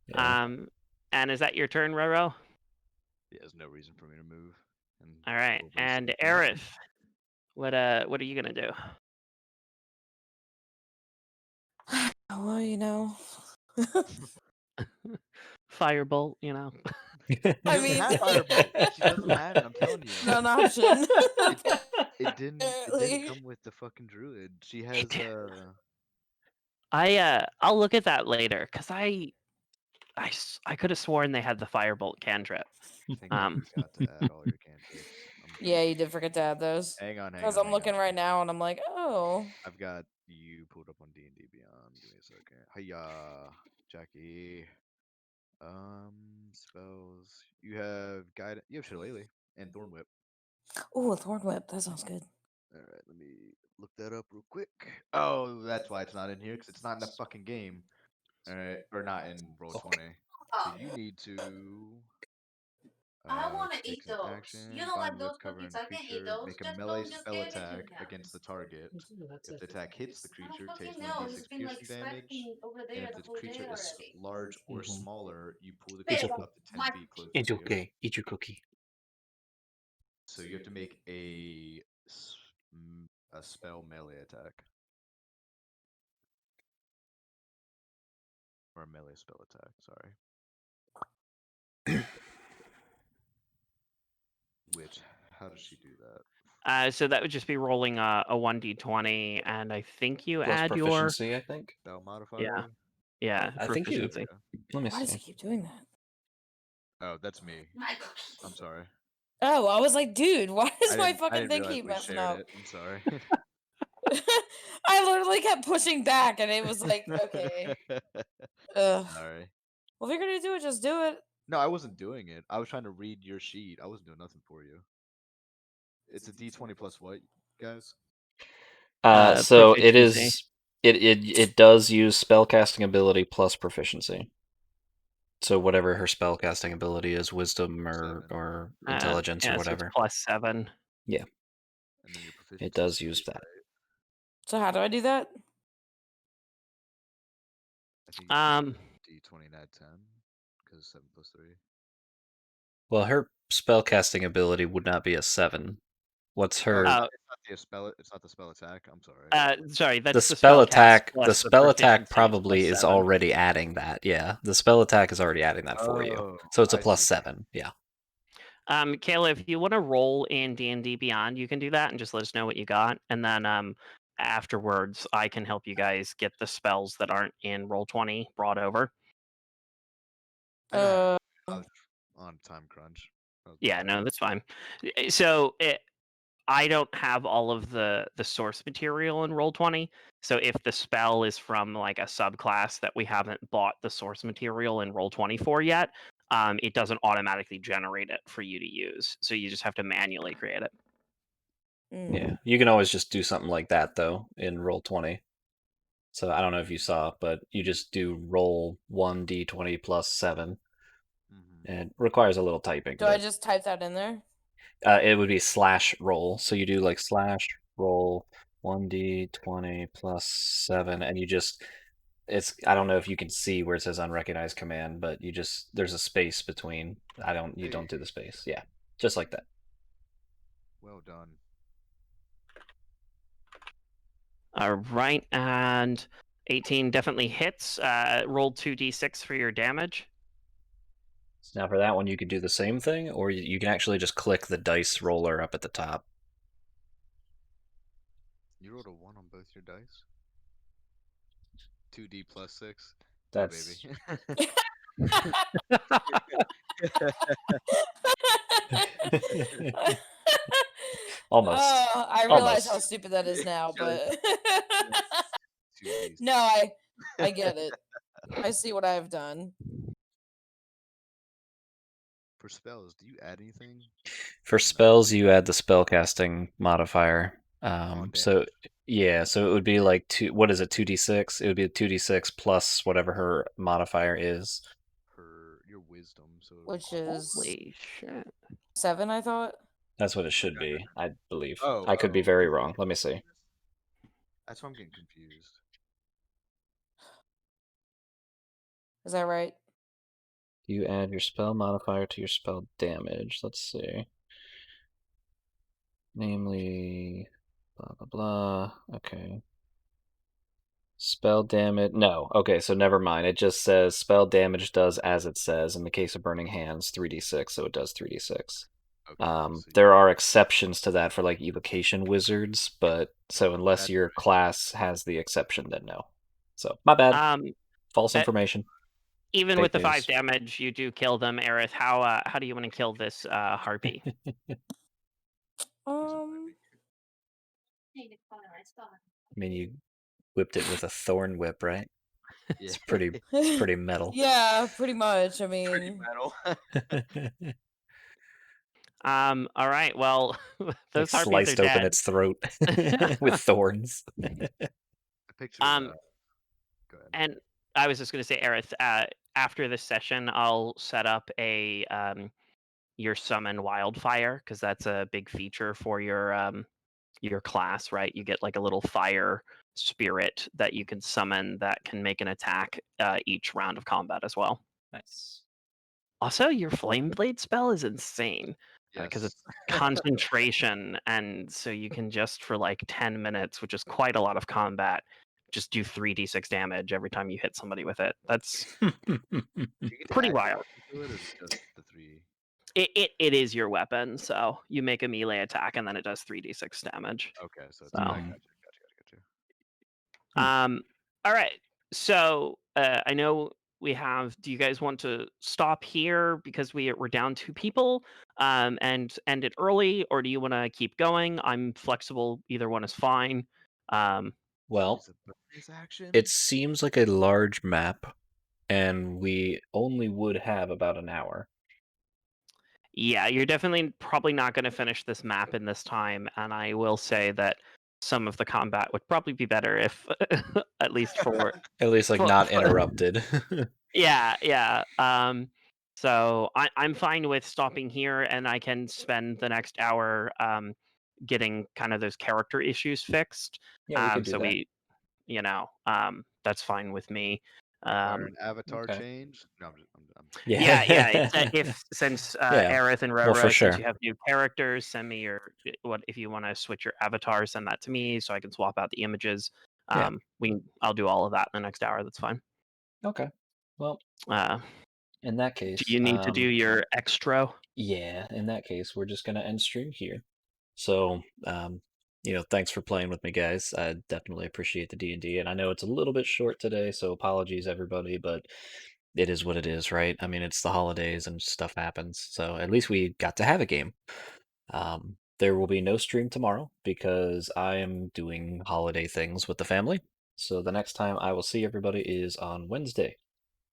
Yeah. And is that your turn, Roro? Yeah, there's no reason for me to move. All right. roll this And thing. Aerith, what are you gonna do? Oh, well, you know. Firebolt, you know. She I doesn't mean, have Firebolt. She doesn't have it. I'm telling you. not an option. It didn't Apparently. come with the fucking druid. She It has did. I'll look at that later because I could have sworn they had the Firebolt cantrip. I think you forgot to add all your cantrips. Yeah, you did forget to add those. Hang on. Because I'm looking right now and I'm like, oh. I've got you pulled up on D&D Beyond. Give me a second. Hiya, Jackie. Spells. You have guide. You have Shillelagh and Thorn Whip. Ooh, Thorn Whip. That sounds good. All right, let me look that up real quick. Oh, that's why it's not in here because it's not in the fucking game. All right, or not in Roll20. So you need to. I want to take eat an those. action, You don't bind like whip those covering cookies? I can't eat creature, those. make a Just melee don't just spell give it to attack me. against the target. If the attack hits the I don't creature, it takes fucking know. He's 1d6 been like piercing damage. scratching over And there if the the whole creature day is already. large or Mhm. smaller, you pull the It's creature okay. up to 10 My feet closer It's to you. okay. Eat your cookie. So you have to make a spell melee attack. Or a melee spell attack, sorry. Which, how does she do that? So that would just be rolling a 1d20, and I think you Plus add your proficiency, I think. Spell modifier? yeah I think you. proficiency. Let me Why does see. it keep doing that? Oh, that's me. My cookie. I'm sorry. Oh, I was like, dude, why is I my didn't fucking thing realize keep we messing shared up? it. I'm sorry. I literally kept pushing back and it was like, okay. Ugh. Sorry. Well, if you're gonna do it, just do it. No, I wasn't doing it. I was trying to read your sheet. I wasn't doing nothing for you. It's a D20 plus what, guys? So it Proficiency. is. It does use spellcasting ability plus proficiency. So whatever her spellcasting ability is, wisdom or intelligence or So whatever. it's +7. Yeah. And then your proficiency. It does use that. So how do I do that? I think D20 add 10 because 7 plus 3. Well, her spellcasting ability would not be a 7. What's her? It's not the spell. It's not the spell attack. I'm sorry. Sorry, that's the spell attack. plus The spell attack proficiency probably is +7. already adding that. Yeah, the spell attack is already adding that for you. So it's a I plus see. 7. Yeah. Kayla, if you want to roll in D&D Beyond, you can do that and just let us know what you got, and then afterwards I can help you guys get the spells that aren't in Roll20 brought over. I know Uh, I was on time crunch. Yeah, no, that's fine. So I don't have all of the source material in Roll20. So if the spell is from like a subclass that we haven't bought the source material in Roll20 for yet, it doesn't automatically generate it for you to use. So you just have to manually create it. Yeah, you can always just do something like that though in Roll20. So I don't know if you saw, but you just do roll 1d20 plus 7. And it requires a little typing. Do I just type that in there? It would be /roll. So you do like /roll 1d20 plus 7, and you just I don't know if you can see where it says unrecognized command, but you just there's a space between. You don't do the space. Yeah, just like that. Well done. All right, and 18 definitely hits. Roll 2d6 for your damage. Now for that one, you could do the same thing, or you can actually just click the dice roller up at the top. You rolled a 1 on both your dice. 2d plus 6. That's baby. Almost. I realize how Almost. stupid that is now, but 2d6. no, I get it. I see what I've done. For spells, do you add anything? For spells, you add the spellcasting modifier. On So yeah, so it would be like 2d6? It would be 2d6 plus whatever her modifier is. For your wisdom, so Which is Holy shit. 7, I thought. That's what it should be, I believe. Oh, I could be very wrong. Let me see. That's why I'm getting confused. Is that right? You add your spell modifier to your spell damage. Let's see. Namely, blah, blah, blah. Okay. Spell damage. No. Okay, so never mind. It just says spell damage does as it says. In the case of Burning Hands, 3d6, so it does 3d6. Okay, so There are exceptions to that for like evocation wizards, but so unless That's your right. class has the exception, then no. So my bad. False uh, information. Even Fake with the 5 news. damage, you do kill them, Aerith. How do you want to kill this harpy? I mean, you whipped it with a thorn whip, right? Yeah. It's pretty metal. Yeah, pretty much. I mean, Pretty metal. All right. Well, Like those harpies are sliced open dead. its throat with thorns. I picture. Um, Go ahead. And I was just going to say, Aerith, after this session, I'll set up a your summon wildfire, because that's a big feature for your class, right? You get like a little fire spirit that you can summon that can make an attack each round of combat as well. Nice. Also, your flame blade spell is insane because Yes. it's concentration, and so you can just for like 10 minutes, which is quite a lot of combat, just do 3d6 damage every time you hit somebody with it. That's Do you get to pretty add wild. weapons to it, or is it just the 3? It is your weapon, so you make a melee attack and then it does 3d6 damage. Okay, so it's So. gotcha. All right. So I know we have. Do you guys want to stop here because we're down 2 people, and end it early, or do you want to keep going? I'm flexible. Either one is fine. Well, Is it bonus action? it seems like a large map, and we only would have about an hour. Yeah, you're definitely probably not going to finish this map in this time, and I will say that some of the combat would probably be better if, at least for At least like for- not for- interrupted. Yeah. So I'm fine with stopping here, and I can spend the next hour getting kind of those character issues fixed. Yeah, we could do So that. that's fine with me. Require an avatar okay. change? No, I'm Yeah. If since Yeah. Aerith and Well, Rora, for since sure. you have new characters, send me your what if you want to switch your avatar, send that to me so I can swap out the images. Yeah. I'll do all of that in the next hour. That's fine. Okay. Well, Uh, in that case, do you need to do your extra? Yeah, in that case, we're just gonna end stream here. So, thanks for playing with me, guys. I definitely appreciate the D&D, and I know it's a little bit short today, so apologies, everybody, but it is what it is, right? I mean, it's the holidays and stuff happens, so at least we got to have a game. There will be no stream tomorrow because I am doing holiday things with the family. So the next time I will see everybody is on Wednesday.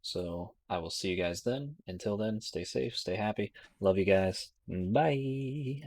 So I will see you guys then. Until then, stay safe, stay happy. Love you guys. Bye.